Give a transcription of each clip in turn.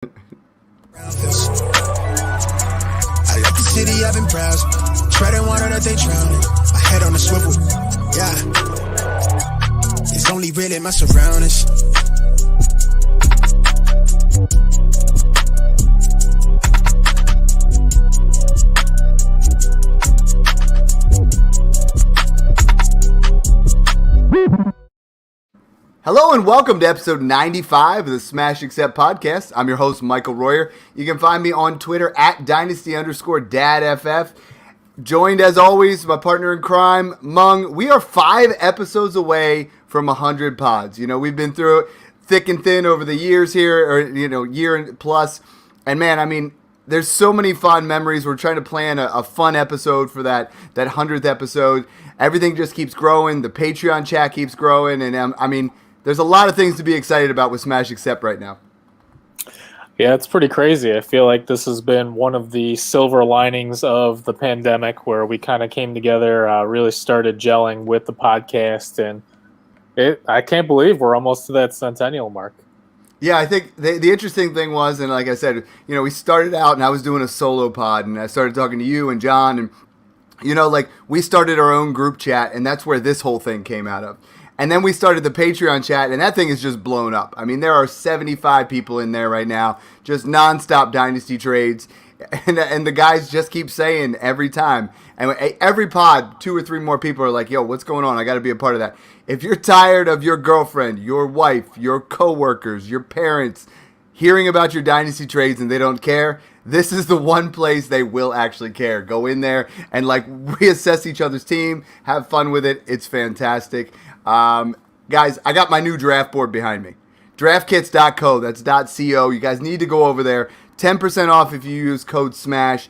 I left the city, I've been browsing, treading water that they drowning. My head on a swivel, yeah. It's only really my surroundings. Hello and welcome to episode 95 of the Smash Accept podcast. I'm your host, Michael Royer. You can find me on Twitter at Dynasty_DadFF. Joined as always, my partner in crime, Mung. We are 5 episodes away from 100 pods. You know, we've been through it thick and thin over the years here, or, year and plus. And man, I mean, there's so many fun memories. We're trying to plan a fun episode for that 100th episode. Everything just keeps growing. The Patreon chat keeps growing. And there's a lot of things to be excited about with Smash Accept right now. Yeah, it's pretty crazy. I feel like this has been one of the silver linings of the pandemic where we kind of came together, really started gelling with the podcast. And I can't believe we're almost to that centennial mark. Yeah, I think the interesting thing was, and like I said, we started out and I was doing a solo pod and I started talking to you and John and, we started our own group chat and that's where this whole thing came out of. And then we started the Patreon chat, and that thing is just blown up. I mean, there are 75 people in there right now, just nonstop Dynasty trades. And the guys just keep saying every time. And every pod, 2 or 3 more people are like, yo, what's going on? I got to be a part of that. If you're tired of your girlfriend, your wife, your coworkers, your parents hearing about your Dynasty trades and they don't care, this is the one place they will actually care. Go in there and reassess each other's team, have fun with it. It's fantastic. Guys, I got my new draft board behind me. Draftkits.co, that's .co. You guys need to go over there. 10% off if you use code SMASH.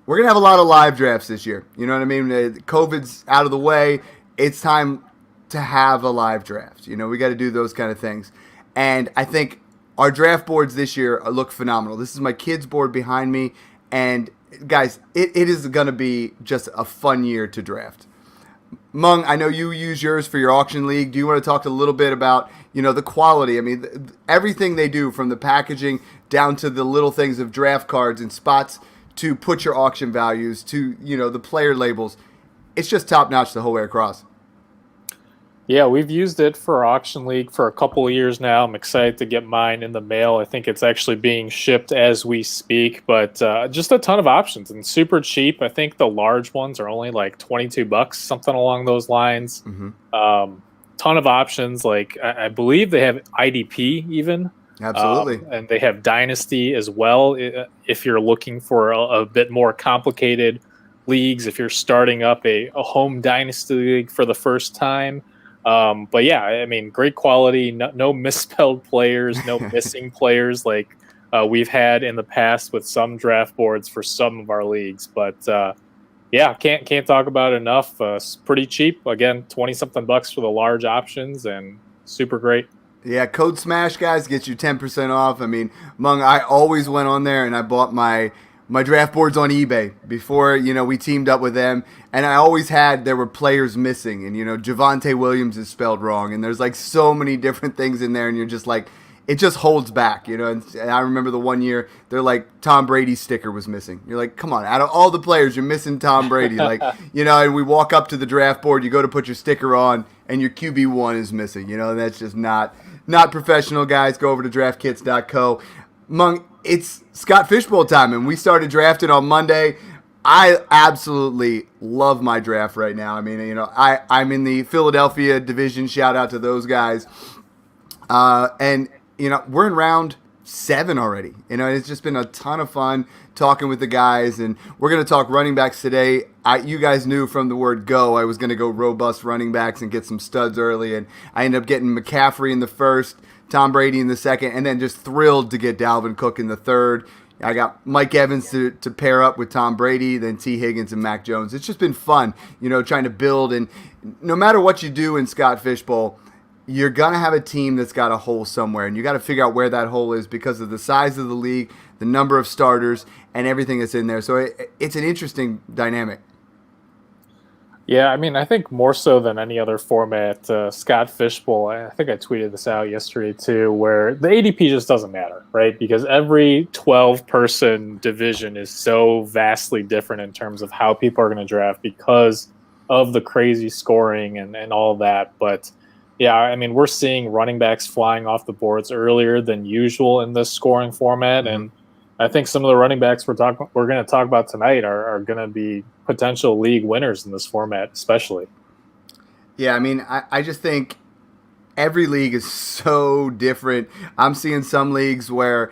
We're going to have a lot of live drafts this year. You know what I mean? COVID's out of the way. It's time to have a live draft. We got to do those kind of things. And I think our draft boards this year look phenomenal. This is my kids' board behind me. And guys, it is going to be just a fun year to draft. Mung, I know you use yours for your auction league. Do you want to talk a little bit about, the quality? I mean, everything they do from the packaging down to the little things of draft cards and spots to put your auction values to, the player labels. It's just top notch the whole way across. Yeah, we've used it for our auction league for a couple of years now. I'm excited to get mine in the mail. I think it's actually being shipped as we speak, but just a ton of options and super cheap. I think the large ones are only like $22, something along those lines. Mm-hmm. Ton of options. I believe they have IDP even. Absolutely. And they have Dynasty as well. If you're looking for a bit more complicated leagues, if you're starting up a home Dynasty league for the first time. But yeah, I mean, great quality, no misspelled players, no missing players like we've had in the past with some draft boards for some of our leagues. But yeah, can't talk about it enough. It's pretty cheap. Again, 20-something bucks for the large options and super great. Yeah, code SMASH, guys, gets you 10% off. I mean, Mung, I always went on there and I bought my draft boards on eBay before, we teamed up with them. And I always there were players missing. And, Javonte Williams is spelled wrong. And there's so many different things in there. And you're just it just holds back, And I remember the one year, they're Tom Brady's sticker was missing. You're like, come on, out of all the players, you're missing Tom Brady. And we walk up to the draft board, you go to put your sticker on, and your QB1 is missing. And that's just not professional, guys. Go over to draftkits.co. Mung, it's Scott Fishbowl time, and we started drafting on Monday. I absolutely love my draft right now. I mean, I'm in the Philadelphia division. Shout out to those guys. And we're in round 7 already. It's just been a ton of fun talking with the guys, and we're going to talk running backs today. You guys knew from the word go I was going to go robust running backs and get some studs early, and I ended up getting McCaffrey in the first, Tom Brady in the second, and then just thrilled to get Dalvin Cook in the third. I got Mike Evans to pair up with Tom Brady, then T. Higgins and Mac Jones. It's just been fun, trying to build. And no matter what you do in Scott Fishbowl, you're going to have a team that's got a hole somewhere. And you got to figure out where that hole is because of the size of the league, the number of starters, and everything that's in there. So it's an interesting dynamic. Yeah, I mean, I think more so than any other format, Scott Fishbowl, I think I tweeted this out yesterday too, where the ADP just doesn't matter, right? Because every 12-person division is so vastly different in terms of how people are going to draft because of the crazy scoring and all that. But yeah, I mean, we're seeing running backs flying off the boards earlier than usual in this scoring format. Mm-hmm. And I think some of the running backs we're going to talk about tonight are going to be potential league winners in this format, especially. Yeah, I mean, I just think every league is so different. I'm seeing some leagues where,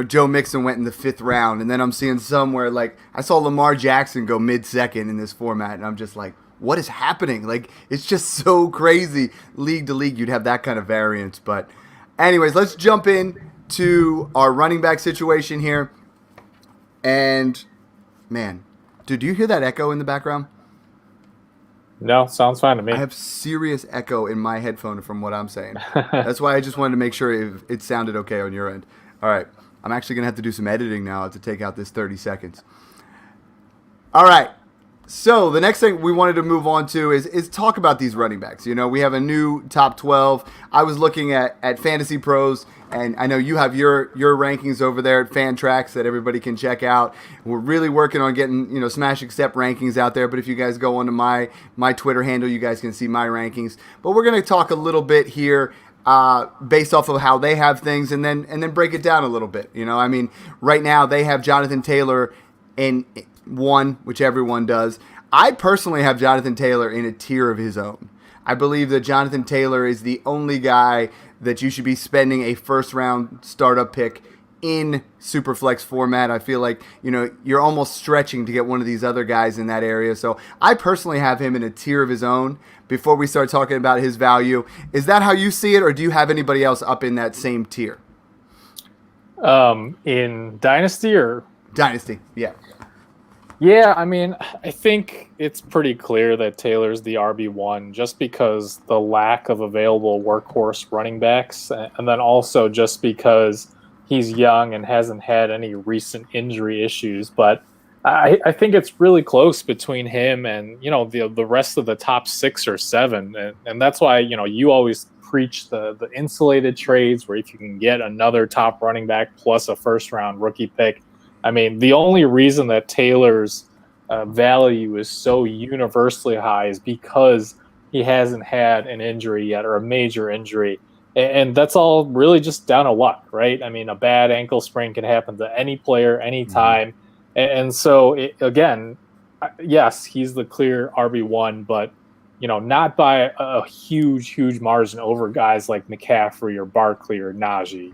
Joe Mixon went in the 5th round, and then I'm seeing some where, like, I saw Lamar Jackson go mid-second in this format, and I'm just like, what is happening? Like, it's just so crazy. League to league, you'd have that kind of variance. But anyways, let's jump in to our running back situation here. And, man, dude, do you hear that echo in the background? No, sounds fine to me. I have serious echo in my headphone from what I'm saying. That's why I just wanted to make sure it sounded okay on your end. All right. I'm actually going to have to do some editing now to take out this 30 seconds. All right. So the next thing we wanted to move on to is talk about these running backs. We have a new top 12. I was looking at Fantasy Pros, and I know you have your rankings over there at Fantrax that everybody can check out. We're really working on getting, Smash Accept rankings out there, but if you guys go onto my Twitter handle, you guys can see my rankings. But we're going to talk a little bit here based off of how they have things and then break it down a little bit. I mean, right now they have Jonathan Taylor in 1, which everyone does. I personally have Jonathan Taylor in a tier of his own. I believe that Jonathan Taylor is the only guy that you should be spending a first-round startup pick in Superflex format. I feel like, you're almost stretching to get one of these other guys in that area. So I personally have him in a tier of his own before we start talking about his value. Is that how you see it, or do you have anybody else up in that same tier? In Dynasty or? Dynasty, yeah. Yeah, I mean, I think it's pretty clear that Taylor's the RB1 just because the lack of available workhorse running backs, and then also just because he's young and hasn't had any recent injury issues. But I think it's really close between him and, the rest of the top 6 or 7. And that's why, you always preach the insulated trades where if you can get another top running back plus a first-round rookie pick. I mean, the only reason that Taylor's value is so universally high is because he hasn't had an injury yet or a major injury. And that's all really just down to luck, right? I mean, a bad ankle sprain can happen to any player, anytime. Mm-hmm. And so, again, yes, he's the clear RB1, but, not by a huge, huge margin over guys like McCaffrey or Barkley or Najee,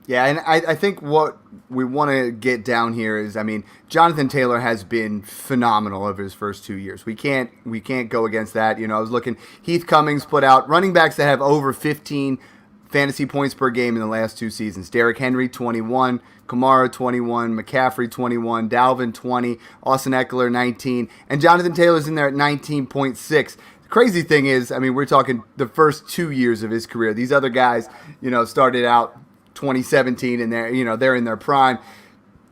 Yeah, and I think what we want to get down here is, I mean, Jonathan Taylor has been phenomenal over his first 2 years. We can't go against that. I was looking, Heath Cummings put out running backs that have over 15 fantasy points per game in the last 2 seasons. Derrick Henry, 21, Kamara, 21, McCaffrey, 21, Dalvin, 20, Austin Eckler, 19, and Jonathan Taylor's in there at 19.6. The crazy thing is, I mean, we're talking the first 2 years of his career. These other guys, started out 2017 and they're in their prime.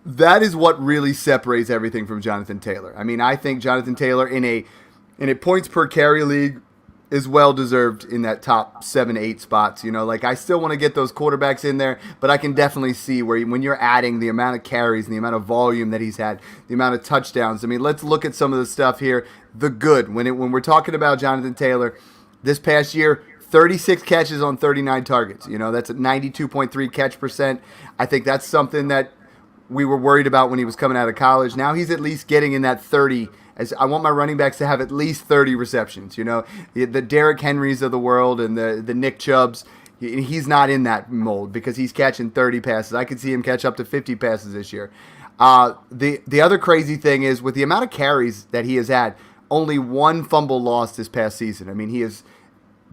That is what really separates everything from Jonathan Taylor. I mean, I think Jonathan Taylor in a points per carry league is well deserved in that top 7-8 spots. I still want to get those quarterbacks in there, but I can definitely see where when you're adding the amount of carries and the amount of volume that he's had, the amount of touchdowns. I mean, let's look at some of the stuff here. The good when we're talking about Jonathan Taylor this past year. 36 catches on 39 targets. That's a 92.3 catch percent. I think that's something that we were worried about when he was coming out of college. Now he's at least getting in that 30. As I want my running backs to have at least 30 receptions. The Derrick Henrys of the world and the Nick Chubbs, he's not in that mold because he's catching 30 passes. I could see him catch up to 50 passes this year. The other crazy thing is with the amount of carries that he has had, only 1 fumble lost this past season. I mean, he is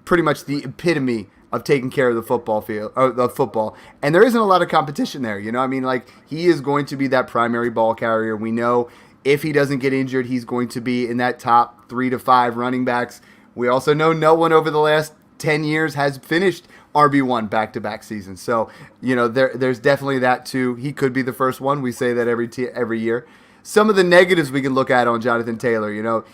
pretty much the epitome of taking care of the football field, or the football, and there isn't a lot of competition there. I mean, he is going to be that primary ball carrier. We know if he doesn't get injured, he's going to be in that top 3 to 5 running backs. We also know no one over the last 10 years has finished RB1 back-to-back seasons. So, there's definitely that too. He could be the first one. We say that every year. Some of the negatives we can look at on Jonathan Taylor,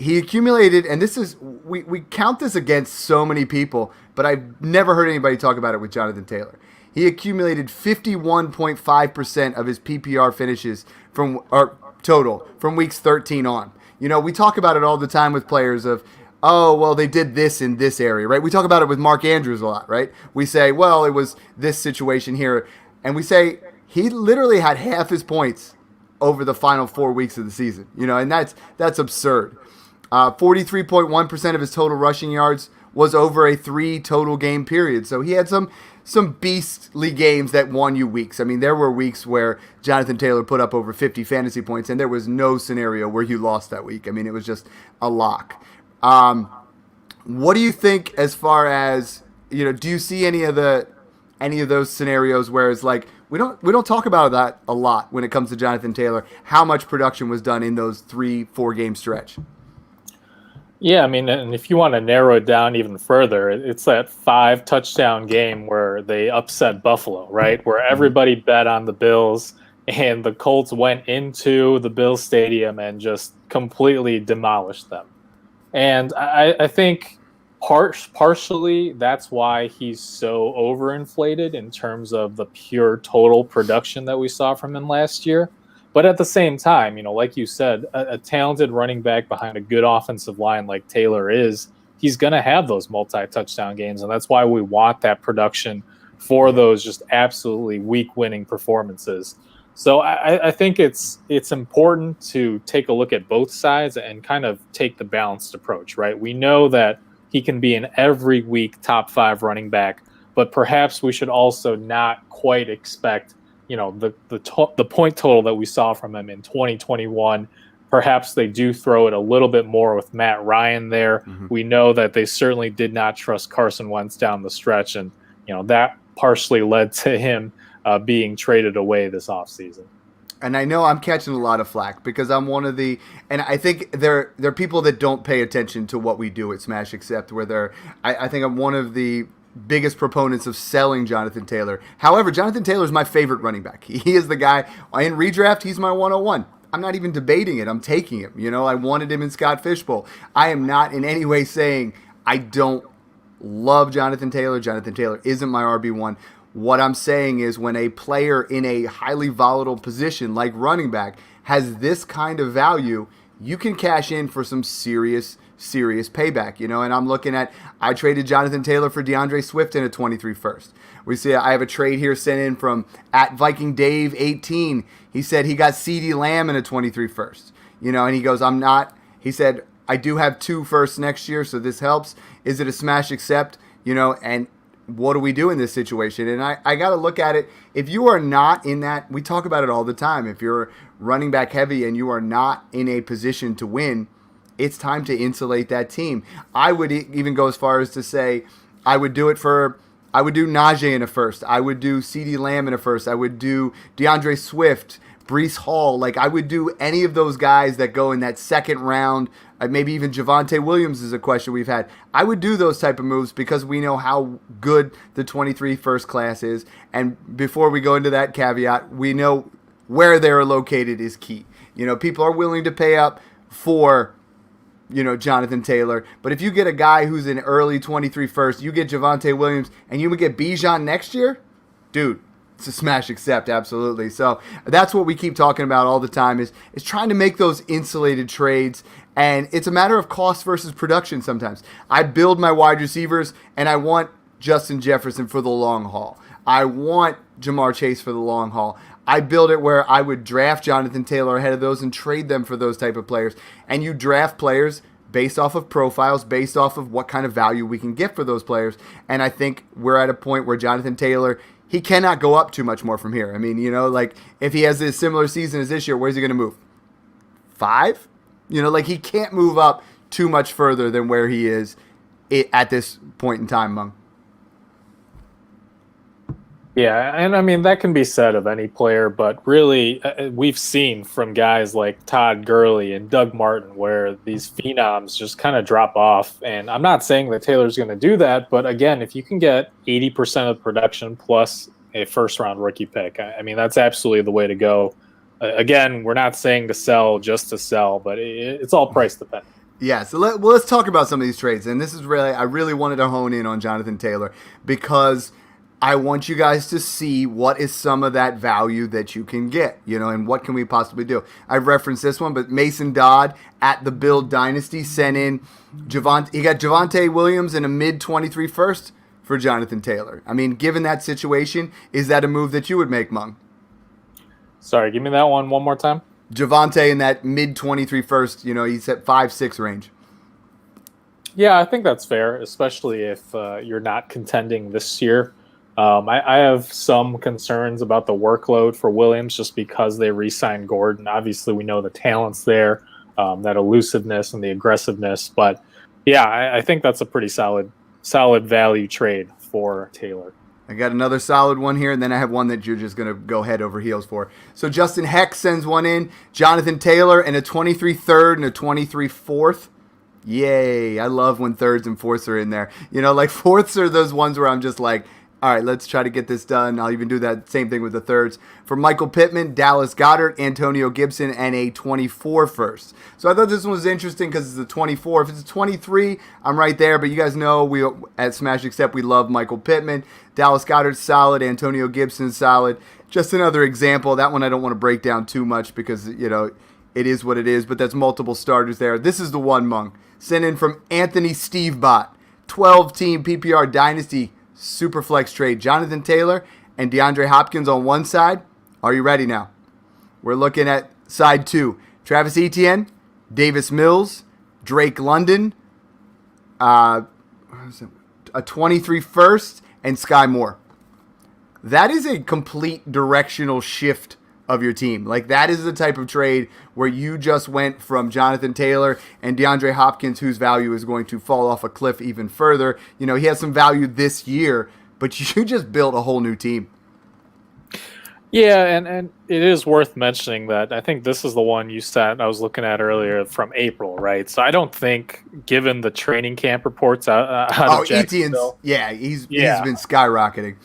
he accumulated, and this is we count this against so many people, but I've never heard anybody talk about it with Jonathan Taylor. He accumulated 51.5% of his PPR finishes total from weeks 13 on. We talk about it all the time with players of, oh, well, they did this in this area, right? We talk about it with Mark Andrews a lot, right? We say, well, it was this situation here. And we say he literally had half his points over the final 4 weeks of the season, and that's absurd. 43.1% of his total rushing yards was over a 3 total game period. So he had some beastly games that won you weeks. I mean, there were weeks where Jonathan Taylor put up over 50 fantasy points, and there was no scenario where you lost that week. I mean, it was just a lock. What do you think as far as, do you see any of those scenarios where it's like, we don't talk about that a lot when it comes to Jonathan Taylor, how much production was done in those 3-4 game stretch? Yeah, I mean, and if you want to narrow it down even further, it's that 5 touchdown game where they upset Buffalo, right? Where everybody bet on the Bills and the Colts went into the Bills Stadium and just completely demolished them. And I think partially that's why he's so overinflated in terms of the pure total production that we saw from him last year. But at the same time, like you said, a talented running back behind a good offensive line like Taylor is, he's going to have those multi-touchdown games. And that's why we want that production for those just absolutely week-winning performances. So I think it's important to take a look at both sides and kind of take the balanced approach, right? We know that he can be an every week top 5 running back, but perhaps we should also not quite expect the point total that we saw from him in 2021. Perhaps they do throw it a little bit more with Matt Ryan there. Mm-hmm. We know that they certainly did not trust Carson Wentz down the stretch, and that partially led to him being traded away this offseason. And I know I'm catching a lot of flack because I'm one of the, and I think there are people that don't pay attention to what we do at Smash Accept, where I think I'm one of the biggest proponents of selling Jonathan Taylor. However, Jonathan Taylor is my favorite running back. He is the guy in redraft. He's my 101. I'm not even debating it. I'm taking him. I wanted him in Scott Fishbowl. I am not in any way saying I don't love Jonathan Taylor. Jonathan Taylor isn't my RB1. What I'm saying is when a player in a highly volatile position like running back has this kind of value, you can cash in for some serious payback, and I'm looking at, I traded Jonathan Taylor for DeAndre Swift in a 23 first. We see I have a trade here sent in from @VikingDave18. He said he got CeeDee Lamb in a 23 first, and he goes, he said, I do have 2 firsts next year, so this helps. Is it a Smash Accept? And what do we do in this situation? And I got to look at it. If you are not in that, we talk about it all the time. If you're running back heavy and you are not in a position to win, it's time to insulate that team. I would even go as far as to say I would do Najee in a first. I would do CeeDee Lamb in a first. I would do DeAndre Swift, Breece Hall. Like, I would do any of those guys that go in that second round. Maybe even Javonte Williams is a question we've had. I would do those type of moves because we know how good the 23 first class is. And before we go into that caveat, we know where they're located is key. People are willing to pay up for Jonathan Taylor. But if you get a guy who's an early 23 first, you get Javonte Williams, and you would get Bijan next year, dude, it's a Smash Accept, absolutely. So that's what we keep talking about all the time is trying to make those insulated trades. And it's a matter of cost versus production sometimes. I build my wide receivers, and I want Justin Jefferson for the long haul. I want Jamar Chase for the long haul. I build it where I would draft Jonathan Taylor ahead of those and trade them for those type of players. And you draft players based off of profiles, based off of what kind of value we can get for those players. And I think we're at a point where Jonathan Taylor, he cannot go up too much more from here. I mean, like if he has a similar season as this year, where's he going to move? 5? He can't move up too much further than where he is at this point in time, Mung. Yeah, and I mean, that can be said of any player, but really we've seen from guys like Todd Gurley and Doug Martin where these phenoms just kind of drop off. And I'm not saying that Taylor's going to do that, but again, if you can get 80% of production plus a first-round rookie pick, I mean, that's absolutely the way to go. Again, we're not saying to sell just to sell, but it's all price dependent. Yeah, so let's talk about some of these trades. And this is really, I really wanted to hone in on Jonathan Taylor because I want you guys to see what is some of that value that you can get, and what can we possibly do. I've referenced this one, but Mason Dodd at the Build Dynasty sent in he got Javonte Williams in a mid-23 first for Jonathan Taylor. I mean, given that situation, is that a move that you would make, Mung? Sorry, give me that one more time. Javonte in that mid-23 first, he's at 5'6" range. Yeah, I think that's fair, especially if you're not contending this year. I have some concerns about the workload for Williams just because they re-signed Gordon. Obviously, we know the talent's there, that elusiveness and the aggressiveness. But, yeah, I think that's a pretty solid value trade for Taylor. I got another solid one here, and then I have one that you're just going to go head over heels for. So Justin Heck sends one in. Jonathan Taylor and a 23 third and a 23 fourth. Yay. I love when thirds and fourths are in there. Like fourths are those ones where I'm just like, all right, let's try to get this done. I'll even do that same thing with the thirds. For Michael Pittman, Dallas Goedert, Antonio Gibson, and a 24 first. So I thought this one was interesting because it's a 24. If it's a 23, I'm right there. But you guys know we at Smash Accept, we love Michael Pittman. Dallas Goedert's solid. Antonio Gibson's solid. Just another example. That one I don't want to break down too much because, it is what it is. But that's multiple starters there. This is the one, Mung. Sent in from Anthony Stevebot. 12-team PPR Dynasty Superflex trade. Jonathan Taylor and DeAndre Hopkins on one side. Are you ready now? We're looking at side 2. Travis Etienne, Davis Mills, Drake London, a 23 first, and Sky Moore. That is a complete directional shift of your team. Like, that is the type of trade where you just went from Jonathan Taylor and DeAndre Hopkins, whose value is going to fall off a cliff even further. He has some value this year, but you just built a whole new team. Yeah, and it is worth mentioning that I think this is the one I was looking at earlier from April, right? So I don't think, given the training camp reports out of Jacksonville, he's been skyrocketing.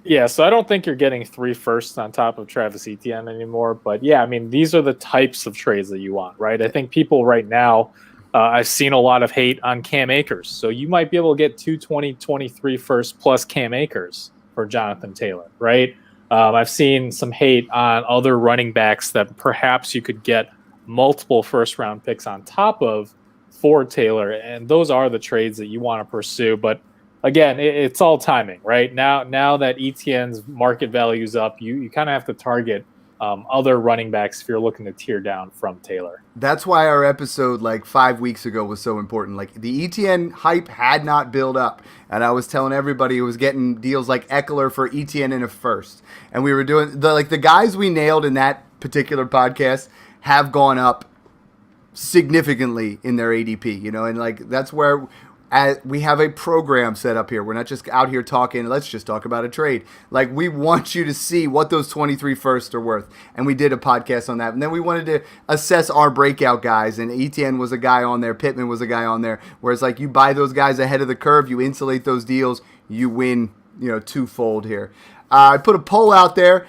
Yeah, so I don't think you're getting 3 firsts on top of Travis Etienne anymore. But yeah, I mean, these are the types of trades that you want, right? I think people right now, I've seen a lot of hate on Cam Akers. So you might be able to get 2 2023 first plus Cam Akers for Jonathan Taylor, right? I've seen some hate on other running backs that perhaps you could get multiple first-round picks on top of for Taylor. And those are the trades that you want to pursue. But again, it's all timing, right? Now that Etienne's market value is up, you kind of have to target other running backs if you're looking to tear down from Taylor. That's why our episode like 5 weeks ago was so important. Like, the Etienne hype had not built up, and I was telling everybody who was getting deals like Eckler for Etienne in a first, and we were doing the guys we nailed in that particular podcast have gone up significantly in their ADP, and like that's where we have a program set up here. We're not just out here talking, let's just talk about a trade. Like, we want you to see what those 23 firsts are worth. And we did a podcast on that. And then we wanted to assess our breakout guys. And Etienne was a guy on there. Pittman was a guy on there. Whereas, like, you buy those guys ahead of the curve, you insulate those deals, you win, twofold here. I put a poll out there.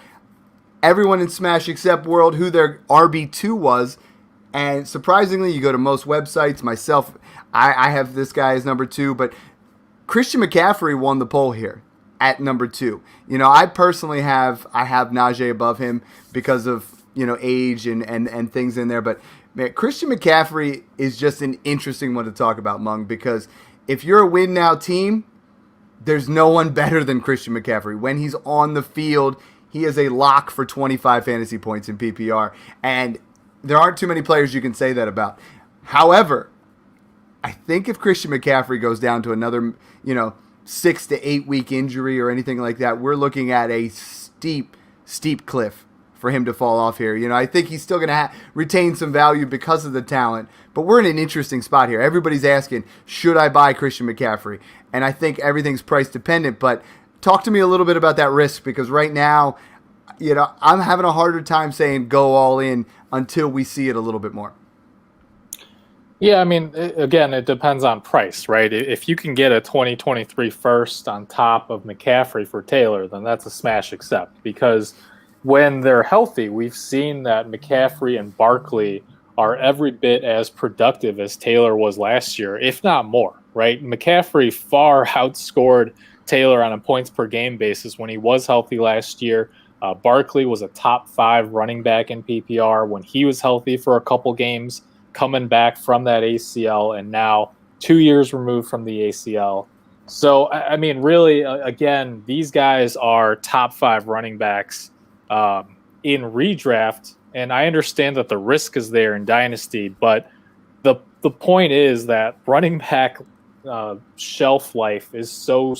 Everyone in Smash Accept World who their RB2 was. And surprisingly, you go to most websites, myself, I have this guy as number 2, but Christian McCaffrey won the poll here at number 2. I personally have Najee above him because of, age and things in there. But man, Christian McCaffrey is just an interesting one to talk about, Mung, because if you're a win now team, there's no one better than Christian McCaffrey. When he's on the field, he is a lock for 25 fantasy points in PPR. And there aren't too many players you can say that about. However, I think if Christian McCaffrey goes down to another, 6 to 8 week injury or anything like that, we're looking at a steep cliff for him to fall off here. I think he's still going to retain some value because of the talent, but we're in an interesting spot here. Everybody's asking, should I buy Christian McCaffrey? And I think everything's price dependent, but talk to me a little bit about that risk, because right now, I'm having a harder time saying go all in until we see it a little bit more. Yeah, I mean, again, it depends on price, right? If you can get a 2023 first on top of McCaffrey for Taylor, then that's a smash accept, because when they're healthy, we've seen that McCaffrey and Barkley are every bit as productive as Taylor was last year, if not more, right? McCaffrey far outscored Taylor on a points per game basis when he was healthy last year. Barkley was a top 5 running back in PPR when he was healthy for a couple games, coming back from that ACL, and now 2 years removed from the ACL. So, I mean, really, again, these guys are top 5 running backs in redraft, and I understand that the risk is there in Dynasty, but the point is that running back shelf life is so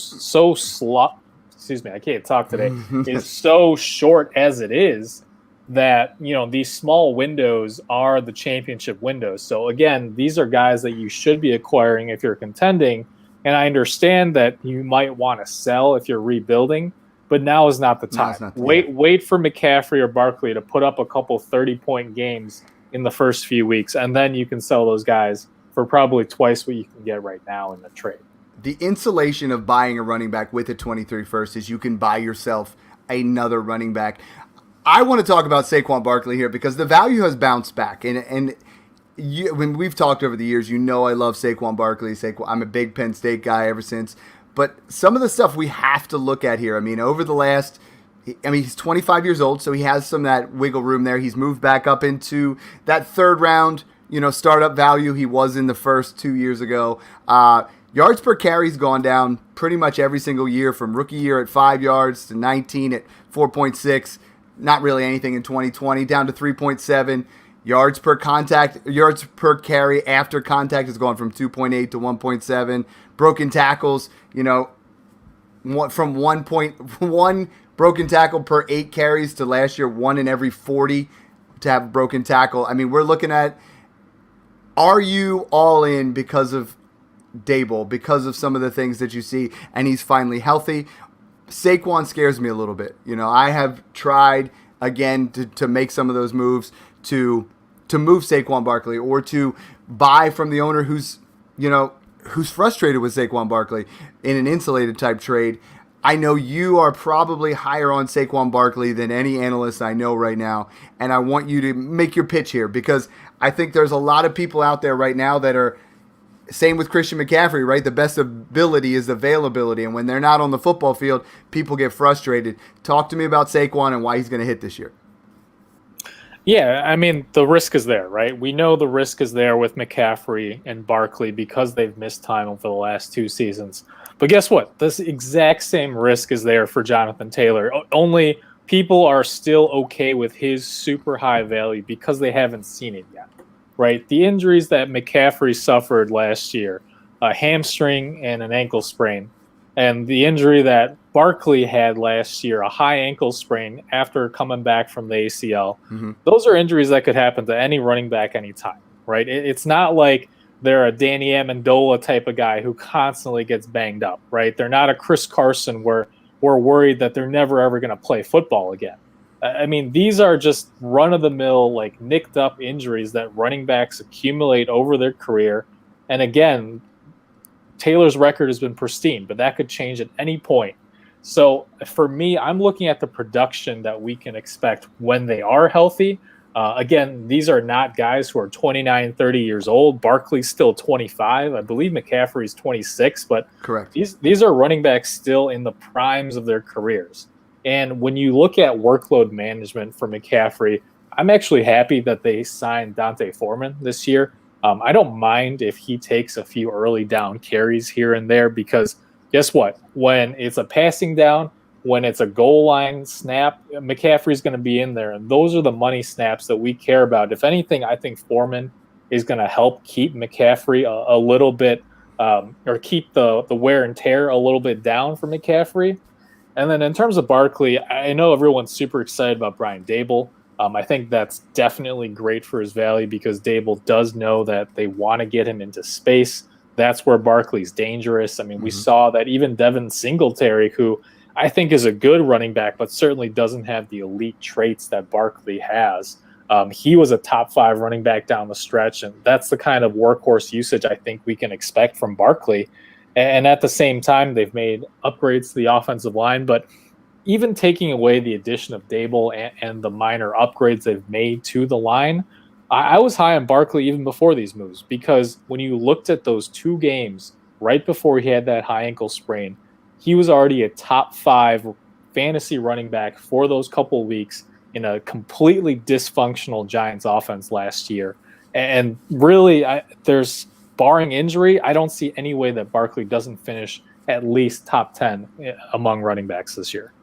excuse me, I can't talk today, is so short as it is that, you know, these small windows are the championship windows. So again, these are guys that you should be acquiring if you're contending. And I understand that you might want to sell if you're rebuilding, but now is not the time. Wait for McCaffrey or Barkley to put up a couple 30-point games in the first few weeks, and then you can sell those guys for probably twice what you can get right now in the trade. The insulation of buying a running back with a 23 first is you can buy yourself another running back. I want to talk about Saquon Barkley here because the value has bounced back. And when we've talked over the years, you know I love Saquon Barkley. I'm a big Penn State guy ever since. But some of the stuff we have to look at here, I mean, over the last – I mean, he's 25 years old, so he has some of that wiggle room there. He's moved back up into that third round, you know, startup value he was in the first 2 years ago. Yards per carry's gone down pretty much every single year, from rookie year at 5 yards to 19 at 4.6. Not really anything in 2020, down to 3.7. Yards per carry after contact has gone from 2.8 to 1.7. Broken tackles, you know, from 1.1 broken tackle per 8 carries to last year 1 in every 40 to have a broken tackle. I mean, we're looking at, are you all in because of Dable, because of some of the things that you see, and he's finally healthy? Saquon scares me a little bit. You know, I have tried again to make some of those moves to move Saquon Barkley, or to buy from the owner who's frustrated with Saquon Barkley in an insulated type trade. I know you are probably higher on Saquon Barkley than any analyst I know right now, and I want you to make your pitch here, because I think there's a lot of people out there right now that are, same with Christian McCaffrey, right? The best ability is availability, and when they're not on the football field, people get frustrated. Talk to me about Saquon and why he's going to hit this year. Yeah, I mean, the risk is there, right? We know the risk is there with McCaffrey and Barkley because they've missed time over the last 2 seasons. But guess what? This exact same risk is there for Jonathan Taylor. Only people are still okay with his super high value because they haven't seen it yet, right? The injuries that McCaffrey suffered last year, a hamstring and an ankle sprain, and the injury that Barkley had last year, a high ankle sprain after coming back from the ACL. Mm-hmm. Those are injuries that could happen to any running back anytime, right? It's not like they're a Danny Amendola type of guy who constantly gets banged up, right? They're not a Chris Carson where we're worried that they're never ever going to play football again. I mean, these are just run-of-the-mill, like, nicked up injuries that running backs accumulate over their career. And again, Taylor's record has been pristine, but that could change at any point. So for me, I'm looking at the production that we can expect when they are healthy. Again, these are not guys who are 29, 30 years old. Barkley's still 25. I believe McCaffrey's 26, but correct. These are running backs still in the primes of their careers. And when you look at workload management for McCaffrey, I'm actually happy that they signed Dante Foreman this year. I don't mind if he takes a few early down carries here and there, because guess what? When it's a passing down, when it's a goal line snap, McCaffrey's going to be in there. And those are the money snaps that we care about. If anything, I think Foreman is going to help keep McCaffrey a little bit, or keep the wear and tear a little bit down for McCaffrey. And then in terms of Barkley, I know everyone's super excited about Brian Dable. I think that's definitely great for his value because Dable does know that they want to get him into space. That's where Barkley's dangerous. I mean, we saw that even Devin Singletary, who I think is a good running back, but certainly doesn't have the elite traits that Barkley has. He was a top 5 running back down the stretch, and that's the kind of workhorse usage I think we can expect from Barkley. And at the same time, they've made upgrades to the offensive line, but even taking away the addition of Dable and the minor upgrades they've made to the line, I was high on Barkley even before these moves because when you looked at those 2 games right before he had that high ankle sprain, he was already a top 5 fantasy running back for those couple weeks in a completely dysfunctional Giants offense last year. And really, there's barring injury, I don't see any way that Barkley doesn't finish at least top 10 among running backs this year.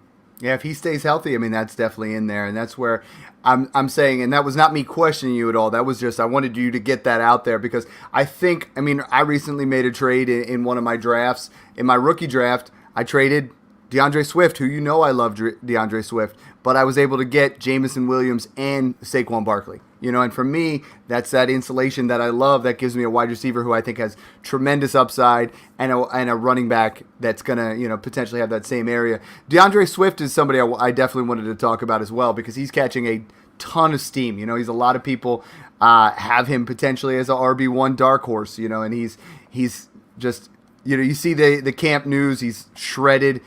Yeah, if he stays healthy, I mean, that's definitely in there. And that's where I'm saying, and that was not me questioning you at all. That was just, I wanted you to get that out there because I think, I mean, I recently made a trade in one of my drafts. In my rookie draft, I traded DeAndre Swift, who you know I love DeAndre Swift, but I was able to get Jamison Williams and Saquon Barkley. You know, and for me, that's that insulation that I love that gives me a wide receiver who I think has tremendous upside and a running back that's going to, you know, potentially have that same area. DeAndre Swift is somebody I definitely wanted to talk about as well because he's catching a ton of steam. You know, he's a lot of people have him potentially as a RB1 dark horse, you know, and he's just, you know, you see the camp news, he's shredded.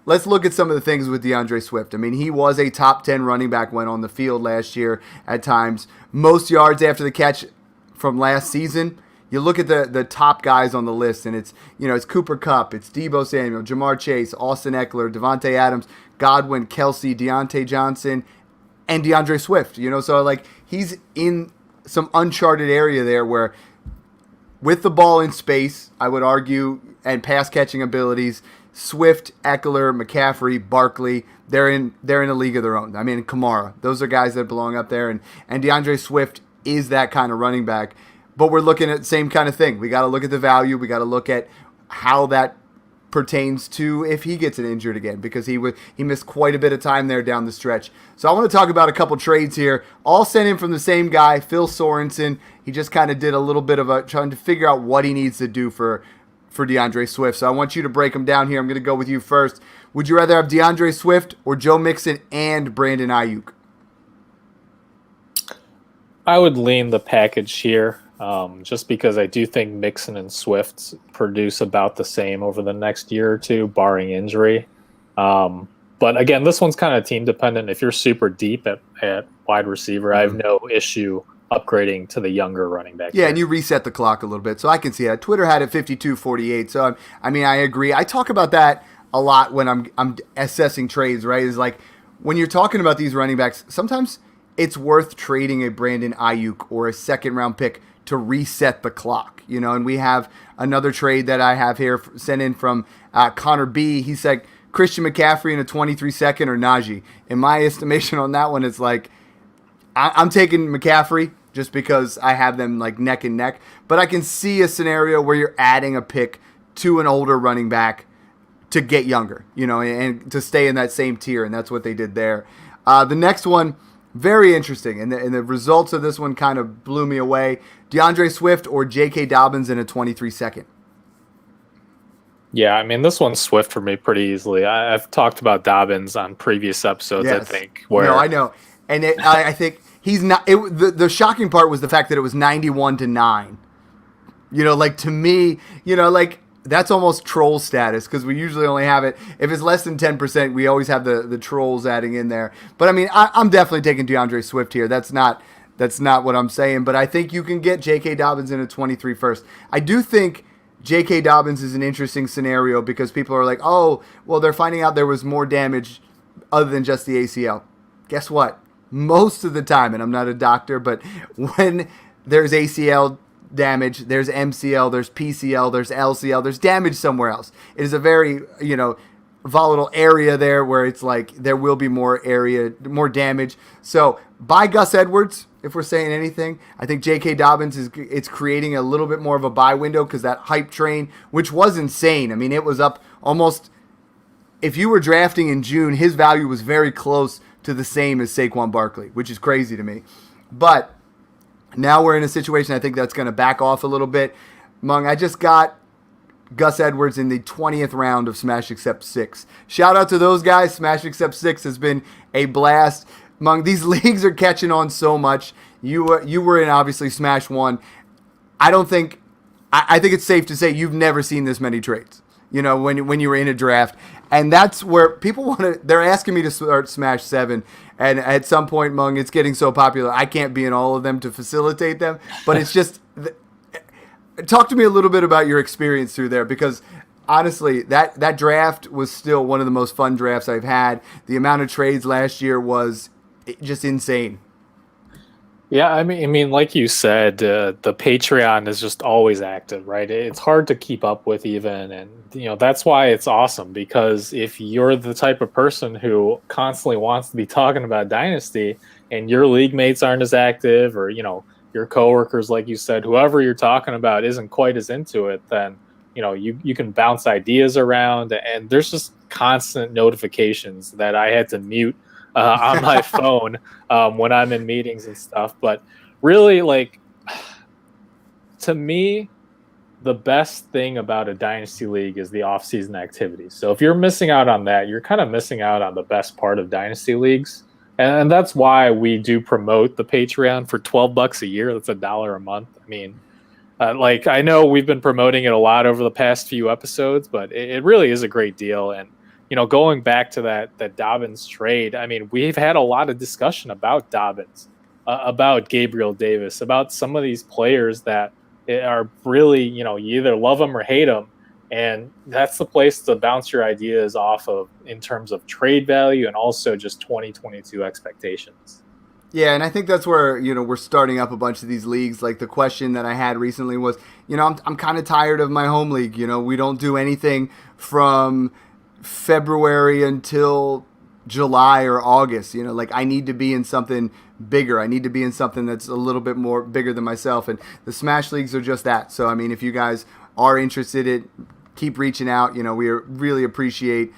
Let's look at some of the things with DeAndre Swift. I mean, he was a top 10 running back when on the field last year at times. Most yards after the catch from last season. You look at the top guys on the list, and it's, you know, it's Cooper Kupp, it's Deebo Samuel, Jamar Chase, Austin Eckler, Devontae Adams, Godwin, Kelsey, Deontay Johnson, and DeAndre Swift. You know, so like he's in some uncharted area there where with the ball in space, I would argue, and pass catching abilities, Swift, Eckler, McCaffrey, Barkley, they're in a league of their own. I mean, Kamara, those are guys that belong up there, and DeAndre Swift is that kind of running back. But we're looking at the same kind of thing. We got to look at the value. We got to look at how that pertains to if he gets injured again, because he missed quite a bit of time there down the stretch. So I want to talk about a couple trades here, all sent in from the same guy, Phil Sorensen. He just kind of did a little bit of trying to figure out what he needs to do for DeAndre Swift. So I want you to break them down here. I'm going to go with you first. Would you rather have DeAndre Swift or Joe Mixon and Brandon Ayuk? I would lean the package here, just because I do think Mixon and Swift produce about the same over the next year or two, barring injury. But again, this one's kind of team dependent. If you're super deep at wide receiver, I have no issue upgrading to the younger running back. Yeah, and you reset the clock a little bit, so I can see that. Twitter had it 52-48, so I mean, I agree. I talk about that a lot when I'm assessing trades, right? Is like when you're talking about these running backs, sometimes it's worth trading a Brandon Ayuk or a second-round pick to reset the clock, you know. And we have another trade that I have here sent in from Connor B. He said Christian McCaffrey in a 23-second or Najee. In my estimation on that one, it's like I'm taking McCaffrey just because I have them like neck and neck. But I can see a scenario where you're adding a pick to an older running back to get younger, you know, and to stay in that same tier, and that's what they did there. The next one, very interesting, and the results of this one kind of blew me away. DeAndre Swift or J.K. Dobbins in a 23-second. Yeah, I mean, this one's Swift for me pretty easily. I've talked about Dobbins on previous episodes, yes. I think. No, I know. And I think he's not. The shocking part was the fact that it was 91-9. You know, like to me, you know, like that's almost troll status because we usually only have it if it's less than 10%. We always have the trolls adding in there. But I mean, I'm definitely taking DeAndre Swift here. That's not what I'm saying. But I think you can get J.K. Dobbins in a 23 first. I do think J.K. Dobbins is an interesting scenario because people are like, oh, well, they're finding out there was more damage other than just the ACL. Guess what? Most of the time, and I'm not a doctor, but when there's ACL damage, there's MCL, there's PCL, there's LCL, there's damage somewhere else. It is a very, you know, volatile area there where it's like there will be more damage. So by Gus Edwards, if we're saying anything, I think J.K. Dobbins it's creating a little bit more of a buy window because that hype train, which was insane. I mean, it was up almost, if you were drafting in June, his value was very close to the same as Saquon Barkley, which is crazy to me. But now we're in a situation I think that's going to back off a little bit. Mung, I just got Gus Edwards in the 20th round of Smash Accept 6. Shout out to those guys. Smash Accept 6 has been a blast. Mung, these leagues are catching on so much. You were in, obviously, Smash 1. I think it's safe to say you've never seen this many trades. when you were in a draft. And that's where people they're asking me to start Smash 7. And at some point, Mung, it's getting so popular, I can't be in all of them to facilitate them. But it's just, talk to me a little bit about your experience through there, because honestly, that draft was still one of the most fun drafts I've had. The amount of trades last year was just insane. Yeah, I mean, like you said, the Patreon is just always active, right? It's hard to keep up with even, and that's why it's awesome, because if you're the type of person who constantly wants to be talking about Dynasty, and your league mates aren't as active, or your coworkers, like you said, whoever you're talking about isn't quite as into it, then you can bounce ideas around, and there's just constant notifications that I had to mute on my phone when I'm in meetings and stuff. But really, like, to me, the best thing about a Dynasty League is the off-season activities. So if you're missing out on that, you're kind of missing out on the best part of Dynasty Leagues. And that's why we do promote the Patreon for $12 a year. That's $1 a month. I mean, I know we've been promoting it a lot over the past few episodes, but it really is a great deal. And going back to that Dobbins trade, I mean, we've had a lot of discussion about Dobbins, about Gabriel Davis, about some of these players that are really, you either love them or hate them. And that's the place to bounce your ideas off of in terms of trade value and also just 2022 expectations. Yeah, and I think that's where, we're starting up a bunch of these leagues. Like the question that I had recently was, I'm kind of tired of my home league. We don't do anything from February until July or August. I need to be in something bigger. I need to be in something that's a little bit more bigger than myself. And the Smash leagues are just that. So, I mean, if you guys are interested in keep reaching out. We really appreciate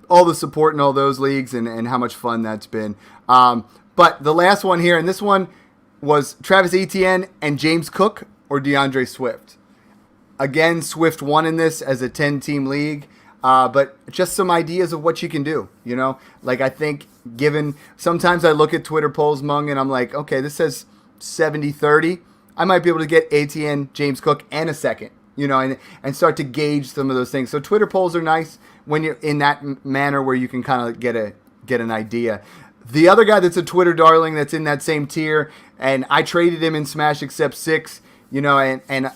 all the support in all those leagues and how much fun that's been. But the last one here, and this one was Travis Etienne and James Cook or DeAndre Swift. Again, Swift won in this as a 10-team league, but just some ideas of what you can do. I think sometimes I look at Twitter polls, Mung, and I'm like, okay, this says 70-30. I might be able to get Etienne, James Cook, and a second. And start to gauge some of those things. So Twitter polls are nice when you're in that manner where you can kind of get an idea. The other guy that's a Twitter darling that's in that same tier, and I traded him in Smash Except 6, and I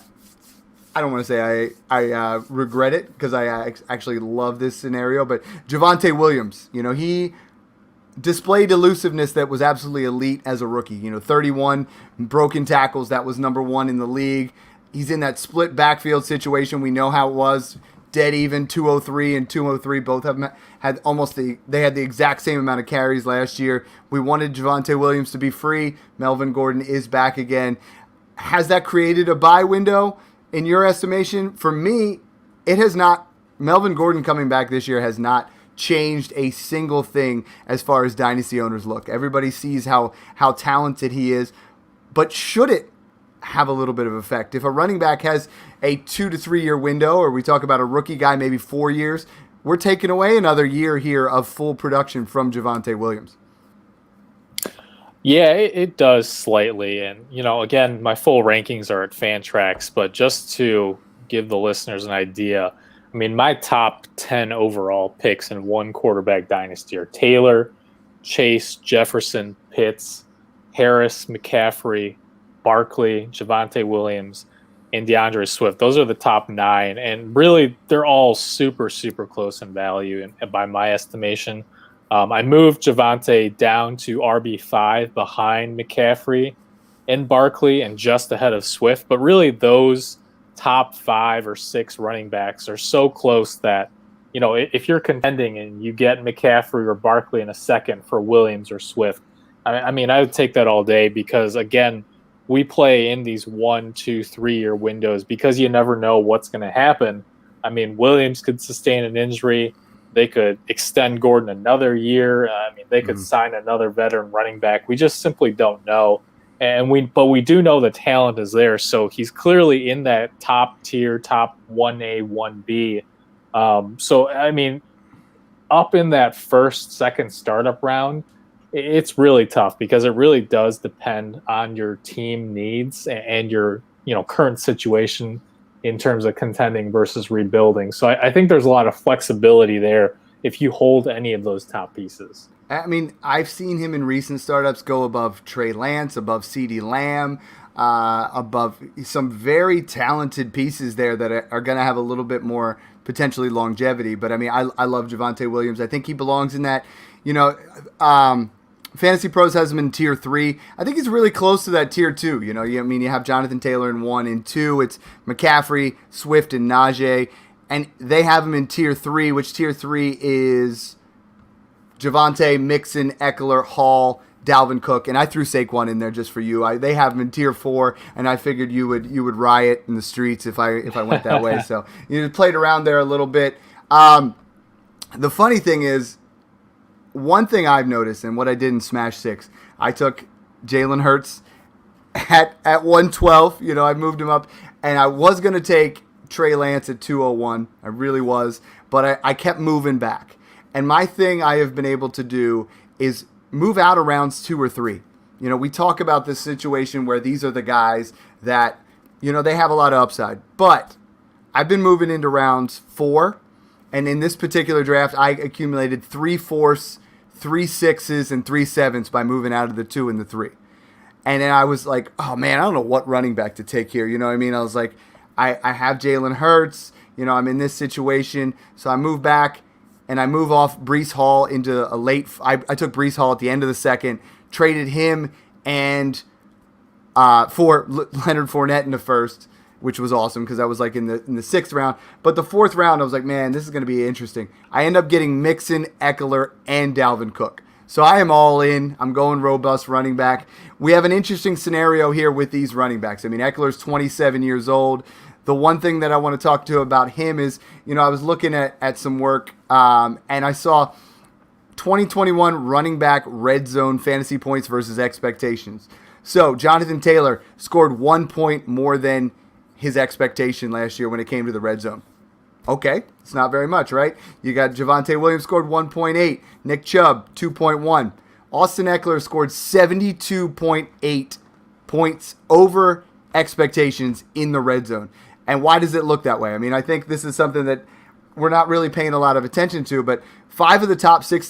don't want to say I regret it because I actually love this scenario, but Javonte Williams, he displayed elusiveness that was absolutely elite as a rookie. 31 broken tackles, that was number 1 in the league. He's in that split backfield situation. We know how it was. Dead even, 203 and 203. Both of them had they had the exact same amount of carries last year. We wanted Javonte Williams to be free. Melvin Gordon is back again. Has that created a buy window in your estimation? For me, it has not. Melvin Gordon coming back this year has not changed a single thing as far as Dynasty owners look. Everybody sees how talented he is. But should it have a little bit of effect? If a running back has a 2 to 3 year window, or we talk about a rookie guy maybe 4 years, we're taking away another year here of full production from Javonte Williams. Yeah, it does slightly. And, again, my full rankings are at Fantrax, but just to give the listeners an idea, I mean, my top 10 overall picks in one quarterback dynasty are Taylor, Chase, Jefferson, Pitts, Harris, McCaffrey, Barkley, Javonte Williams, and DeAndre Swift. Those are the top 9, and really they're all super, super close in value and by my estimation. I moved Javonte down to RB5 behind McCaffrey and Barkley and just ahead of Swift, but really those top 5 or 6 running backs are so close that, if you're contending and you get McCaffrey or Barkley in a second for Williams or Swift, I mean, I would take that all day because, again, we play in these 1, 2, 3 year windows because you never know what's going to happen. I mean, Williams could sustain an injury. They could extend Gordon another year. I mean, they could sign another veteran running back. We just simply don't know. But we do know the talent is there. So he's clearly in that top tier, top 1A, 1B. So, I mean, up in that first, second startup round, it's really tough because it really does depend on your team needs and your current situation in terms of contending versus rebuilding. So I think there's a lot of flexibility there if you hold any of those top pieces. I mean, I've seen him in recent startups go above Trey Lance, above CeeDee Lamb, above some very talented pieces there that are going to have a little bit more potentially longevity. But I mean, I love Javonte Williams. I think he belongs in that, Fantasy Pros has him in tier 3. I think he's really close to that tier 2. You have Jonathan Taylor in 1. In 2, it's McCaffrey, Swift, and Najee. And they have him in tier 3, which tier 3 is Javonte, Mixon, Eckler, Hall, Dalvin Cook, and I threw Saquon in there just for you. They have him in tier 4, and I figured you would riot in the streets if I went that way. So you played around there a little bit. The funny thing is, one thing I've noticed, and what I did in Smash 6, I took Jalen Hurts at 112. I moved him up, and I was going to take Trey Lance at 201. I really was, but I kept moving back. And my thing I have been able to do is move out of rounds 2 or 3. We talk about this situation where these are the guys that, they have a lot of upside. But I've been moving into rounds 4. And in this particular draft, I accumulated 3 4s, 3 6s, and 3 7s by moving out of the 2 and the 3. And then I was like, oh, man, I don't know what running back to take here. You know what I mean? I was like, I have Jalen Hurts. I'm in this situation. So I move back, and I move off Breece Hall into a late – I took Breece Hall at the end of the second, traded him and for Leonard Fournette in the first, which was awesome because I was like in the 6th round. But the 4th round, I was like, man, this is going to be interesting. I end up getting Mixon, Eckler, and Dalvin Cook. So I am all in. I'm going robust running back. We have an interesting scenario here with these running backs. I mean, Eckler's 27 years old. The one thing that I want to talk to about him is, I was looking at some work, and I saw 2021 running back red zone fantasy points versus expectations. So Jonathan Taylor scored 1 point more than his expectation last year when it came to the red zone. Okay, it's not very much, right? You got Javonte Williams scored 1.8, Nick Chubb 2.1. Austin Eckler scored 72.8 points over expectations in the red zone. And why does it look that way? I mean, I think this is something that we're not really paying a lot of attention to, but 5 of the top 6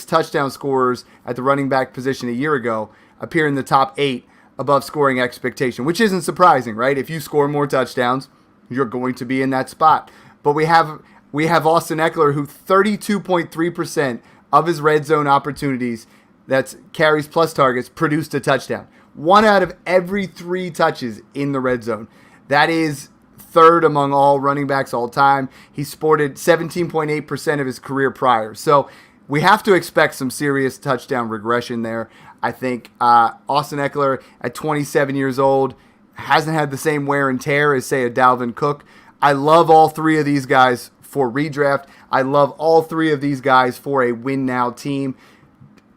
touchdown scorers at the running back position a year ago appear in the top 8 above scoring expectation, which isn't surprising, right? If you score more touchdowns, you're going to be in that spot. But we have Austin Eckler, who 32.3% of his red zone opportunities, that's carries plus targets, produced a touchdown. 1 out of every 3 touches in the red zone. That is 3rd among all running backs all time. He sported 17.8% of his career prior. So we have to expect some serious touchdown regression there. I think Austin Eckler at 27 years old hasn't had the same wear and tear as, say, a Dalvin Cook. I love all 3 of these guys for redraft. I love all 3 of these guys for a win-now team.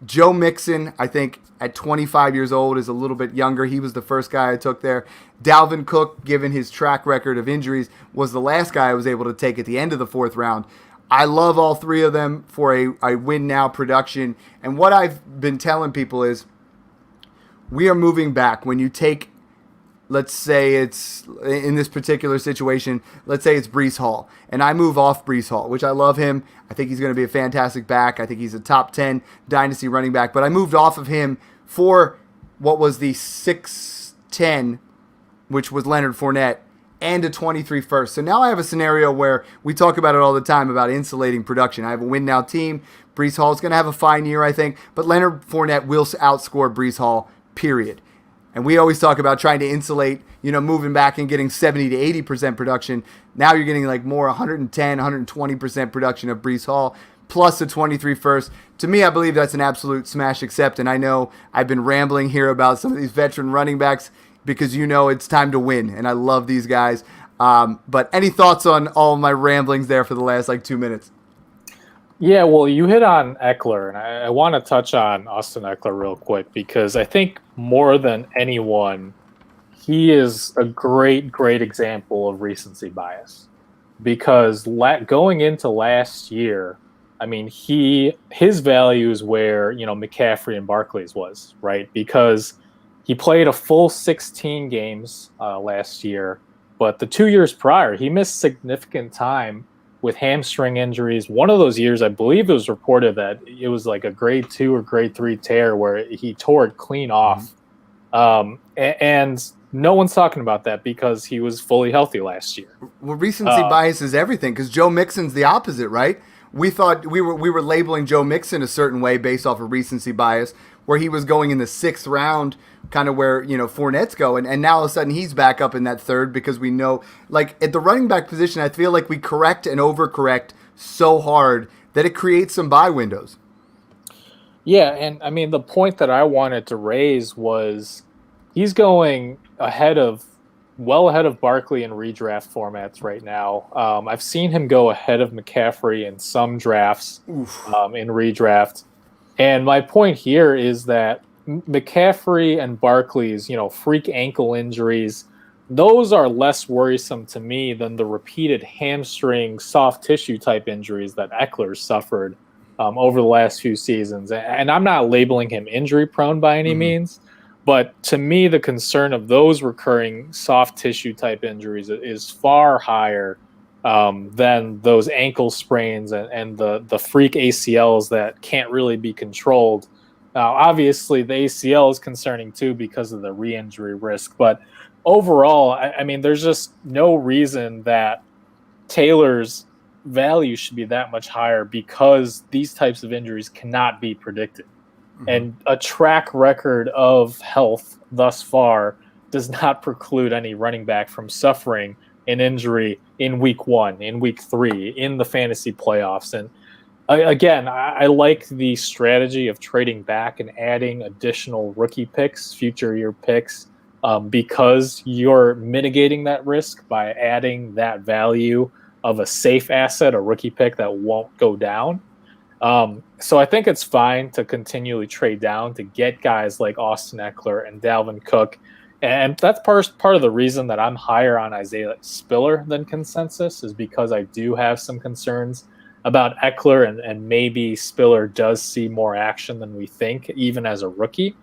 Joe Mixon, I think, at 25 years old is a little bit younger. He was the first guy I took there. Dalvin Cook, given his track record of injuries, was the last guy I was able to take at the end of the 4th round. I love all 3 of them for a win-now production. And what I've been telling people is we are moving back. When you take, let's say it's, in this particular situation, let's say it's Breece Hall, and I move off Breece Hall, which I love him. I think he's going to be a fantastic back. I think he's a top 10 dynasty running back. But I moved off of him for what was the 6'10", which was Leonard Fournette, and a 23 first. So now I have a scenario where we talk about it all the time about insulating production. I have a win-now team. Breece Hall is going to have a fine year, I think, but Leonard Fournette will outscore Breece Hall, period. And we always talk about trying to insulate, moving back and getting 70 to 80% production. Now you're getting like more 110, 120% production of Breece Hall, plus a 23 first. To me, I believe that's an absolute smash accept. And I know I've been rambling here about some of these veteran running backs because it's time to win, and I love these guys. But any thoughts on all my ramblings there for the last 2 minutes? Yeah, well, you hit on Eckler, and I want to touch on Austin Eckler real quick because I think more than anyone, he is a great, great example of recency bias. Because going into last year, I mean, his value is where McCaffrey and Barkley's was, right? Because he played a full 16 games last year. but the 2 years prior, he missed significant time with hamstring injuries. One of those years, I believe it was reported that it was like a grade 2 or grade 3 tear where he tore it clean off. And no one's talking about that because he was fully healthy last year. Well, recency bias is everything because Joe Mixon's the opposite, right? We thought we were labeling Joe Mixon a certain way based off of recency bias, where he was going in the 6th round, kind of where, Fournette's going. And now all of a sudden he's back up in that 3rd because we know, like, at the running back position, I feel like we correct and overcorrect so hard that it creates some buy windows. Yeah, and I mean, the point that I wanted to raise was he's going well ahead of Barkley in redraft formats right now. I've seen him go ahead of McCaffrey in some drafts in redraft. And my point here is that McCaffrey and Barkley's, freak ankle injuries, those are less worrisome to me than the repeated hamstring soft tissue type injuries that Eckler suffered over the last few seasons. And I'm not labeling him injury prone by any means, but to me, the concern of those recurring soft tissue type injuries is far higher than those ankle sprains and the freak ACLs that can't really be controlled. Now, obviously, the ACL is concerning too because of the re-injury risk. But overall, I mean, there's just no reason that Taylor's value should be that much higher because these types of injuries cannot be predicted. And a track record of health thus far does not preclude any running back from suffering an injury in week 1, in week 3, in the fantasy playoffs. And again, I like the strategy of trading back and adding additional rookie picks, future year picks, because you're mitigating that risk by adding that value of a safe asset, a rookie pick that won't go down. So I think it's fine to continually trade down to get guys like Austin Eckler and Dalvin Cook. And that's part of the reason that I'm higher on Isaiah Spiller than consensus is because I do have some concerns about Eckler and maybe Spiller does see more action than we think, even as a rookie.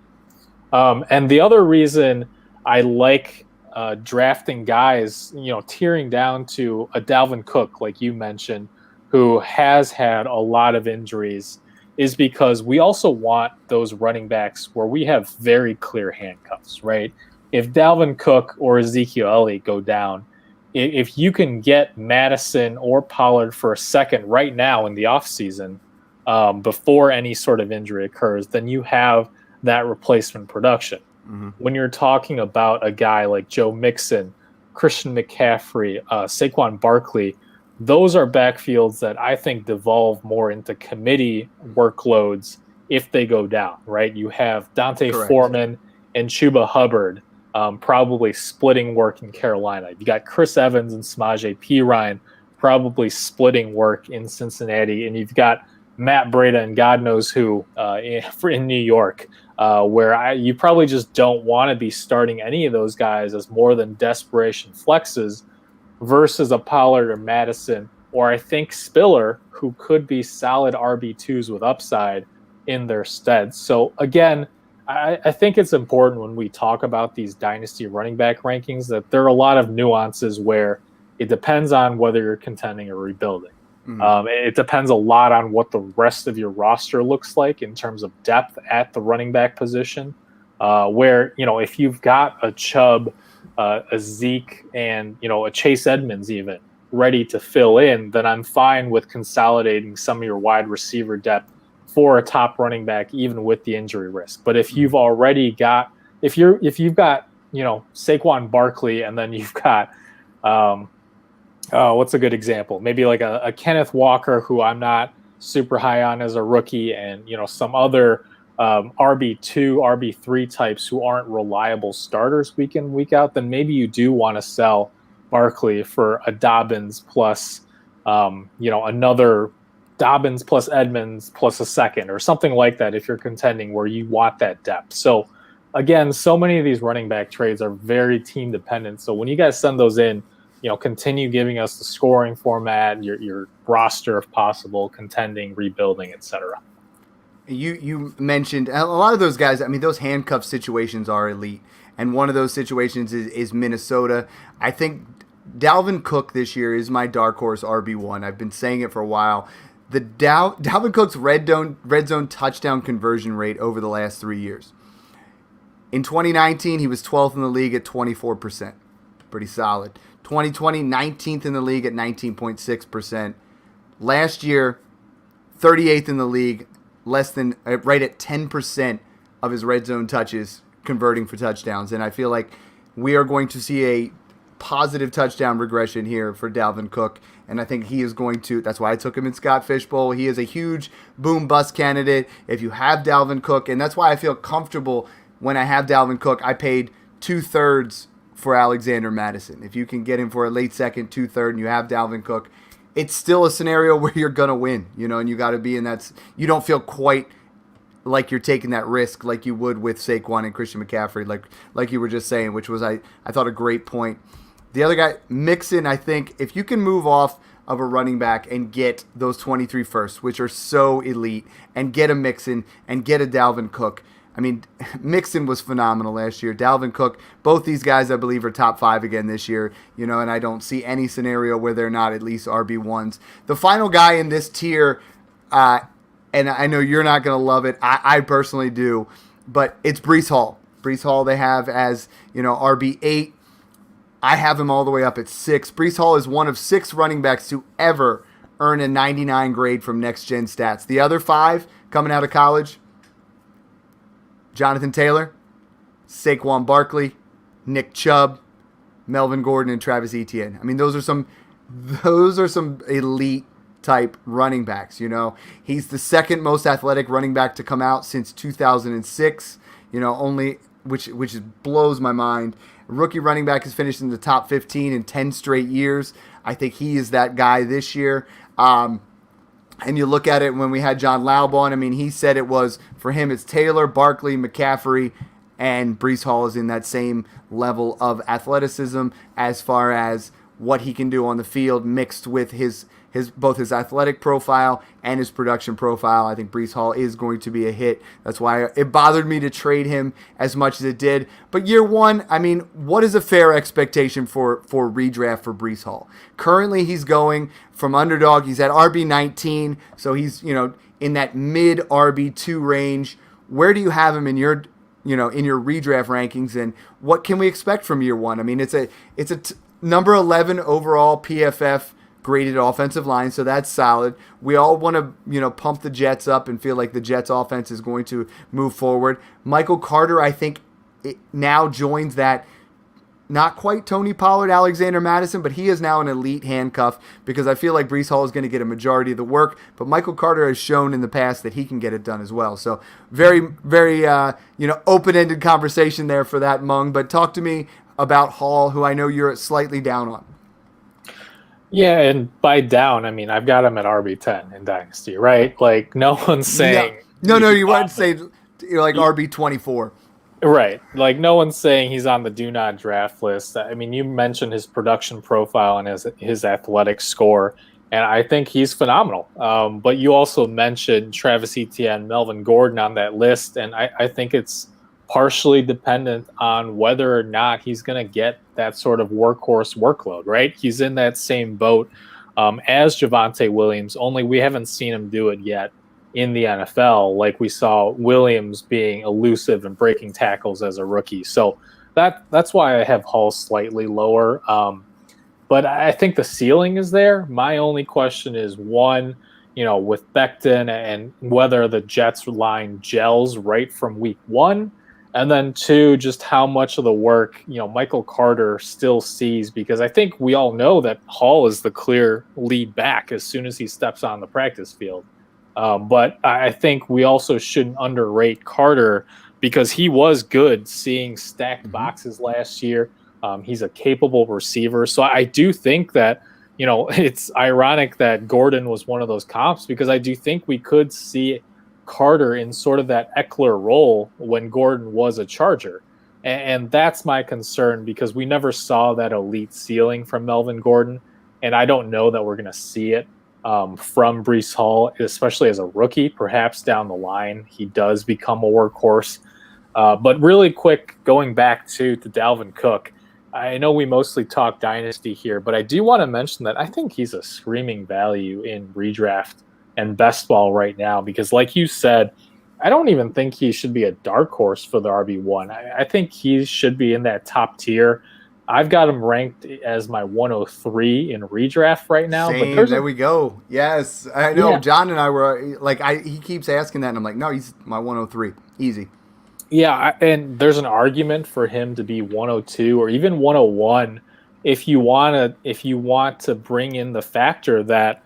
And the other reason I like drafting guys, tearing down to a Dalvin Cook, like you mentioned, who has had a lot of injuries, is because we also want those running backs where we have very clear handcuffs, right? If Dalvin Cook or Ezekiel Elliott go down, if you can get Madison or Pollard for a second right now in the offseason before any sort of injury occurs, then you have that replacement production. When you're talking about a guy like Joe Mixon, Christian McCaffrey, Saquon Barkley, those are backfields that I think devolve more into committee workloads if they go down, right? You have Dante Foreman and Chuba Hubbard probably splitting work in Carolina. You got Chris Evans and Samaje Perine probably splitting work in Cincinnati. And you've got Matt Breida and God knows who in New York, where you probably just don't want to be starting any of those guys as more than desperation flexes versus a Pollard or Madison, or I think Spiller, who could be solid RB2s with upside in their stead. So again, I think it's important when we talk about these dynasty running back rankings that there are a lot of nuances where it depends on whether you're contending or rebuilding. It depends a lot on what the rest of your roster looks like in terms of depth at the running back position, where, if you've got a Chubb, a Zeke, and a Chase Edmonds even ready to fill in, then I'm fine with consolidating some of your wide receiver depth for a top running back, even with the injury risk. But if you've already got, if you've got Saquon Barkley, and then you've got what's a good example? Maybe like a Kenneth Walker, who I'm not super high on as a rookie, and some other RB2, RB3 types who aren't reliable starters week in, week out, then maybe you do want to sell Barkley for a Dobbins plus, another Dobbins plus Edmonds plus a second or something like that if you're contending where you want that depth. So again, so many of these running back trades are very team dependent. So when you guys send those in, continue giving us the scoring format, your roster if possible, contending, rebuilding, etc. You mentioned a lot of those guys. I mean, those handcuff situations are elite, and one of those situations is Minnesota. I think Dalvin Cook this year is my dark horse RB1. I've been saying it for a while. The Dalvin Cook's red zone touchdown conversion rate over the last 3 years. In 2019, he was 12th in the league at 24%. Pretty solid. 2020, 19th in the league at 19.6%. Last year, 38th in the league, right at 10% of his red zone touches converting for touchdowns. And I feel like we are going to see a positive touchdown regression here for Dalvin Cook. And I think he is going to, that's why I took him in Scott Fishbowl. He is a huge boom bust candidate if you have Dalvin Cook. And that's why I feel comfortable when I have Dalvin Cook. I paid 2/3 for Alexander Madison. If you can get him for a late second, 2/3, and you have Dalvin Cook, it's still a scenario where you're going to win, and you got to be in that. You don't feel quite like you're taking that risk like you would with Saquon and Christian McCaffrey, like you were just saying, which was, I thought, a great point. The other guy, Mixon, I think, if you can move off of a running back and get those 23 firsts, which are so elite, and get a Mixon and get a Dalvin Cook. I mean, Mixon was phenomenal last year. Dalvin Cook, both these guys, I believe, are top 5 again this year, and I don't see any scenario where they're not at least RB1s. The final guy in this tier, and I know you're not going to love it. I personally do, but it's Breece Hall. Breece Hall they have as, RB8. I have him all the way up at 6. Breece Hall is one of 6 running backs to ever earn a 99 grade from Next Gen Stats. The other 5 coming out of college, Jonathan Taylor, Saquon Barkley, Nick Chubb, Melvin Gordon, and Travis Etienne. I mean, those are some elite type running backs. He's the second most athletic running back to come out since 2006. Which blows my mind. Rookie running back has finished in the top 15 in 10 straight years. I think he is that guy this year. And you look at it when we had John Laub on, I mean, he said it was, for him, it's Taylor, Barkley, McCaffrey, and Breece Hall is in that same level of athleticism as far as what he can do on the field mixed with his both his athletic profile and his production profile. I think Breece Hall is going to be a hit. That's why it bothered me to trade him as much as it did. But year one, I mean, what is a fair expectation for redraft for Breece Hall? Currently, he's going from underdog. He's at RB19, so he's in that mid RB2 range. Where do you have him in your redraft rankings, and what can we expect from year one? I mean, it's a number 11 overall PFF graded offensive line, so that's solid. We all want to, pump the Jets up and feel like the Jets offense is going to move forward. Michael Carter, I think, now joins that, not quite Tony Pollard, Alexander Madison, but he is now an elite handcuff because I feel like Breece Hall is going to get a majority of the work, but Michael Carter has shown in the past that he can get it done as well. So very, very, open-ended conversation there for that, Mung, but talk to me about Hall, who I know you're slightly down on. Yeah, and by down, I mean, I've got him at RB10 in Dynasty, right? Like, no one's saying... No, you wouldn't say you're like RB24. Right. Like, no one's saying he's on the do not draft list. I mean, you mentioned his production profile and his athletic score, and I think he's phenomenal. But you also mentioned Travis Etienne, Melvin Gordon on that list, and I think it's partially dependent on whether or not he's going to get that sort of workhorse workload, right? He's in that same boat as Javonte Williams, only we haven't seen him do it yet in the NFL like we saw Williams being elusive and breaking tackles as a rookie. So that's why I have Hall slightly lower. But I think the ceiling is there. My only question is, one, with Becton and whether the Jets line gels right from week one. And then 2, just how much of the work, Michael Carter still sees, because I think we all know that Hall is the clear lead back as soon as he steps on the practice field. But I think we also shouldn't underrate Carter because he was good seeing stacked boxes last year. He's a capable receiver. So I do think that, it's ironic that Gordon was one of those comps because I do think we could see Carter in sort of that Eckler role when Gordon was a Charger. And that's my concern because we never saw that elite ceiling from Melvin Gordon. And I don't know that we're going to see it from Breece Hall, especially as a rookie. Perhaps down the line, he does become a workhorse. But really quick, going back to Dalvin Cook, I know we mostly talk Dynasty here, but I do want to mention that I think he's a screaming value in redraft and best ball right now because, like you said, I don't even think he should be a dark horse for the RB1. I think he should be in that top tier. I've got him ranked as my 103 in redraft right now. But Same. There we go. Yes, I know. Yeah. John and I were like, he keeps asking that, and I'm like, no, he's my 103. Easy. Yeah, and there's an argument for him to be 102 or even 101 if you want to bring in the factor that,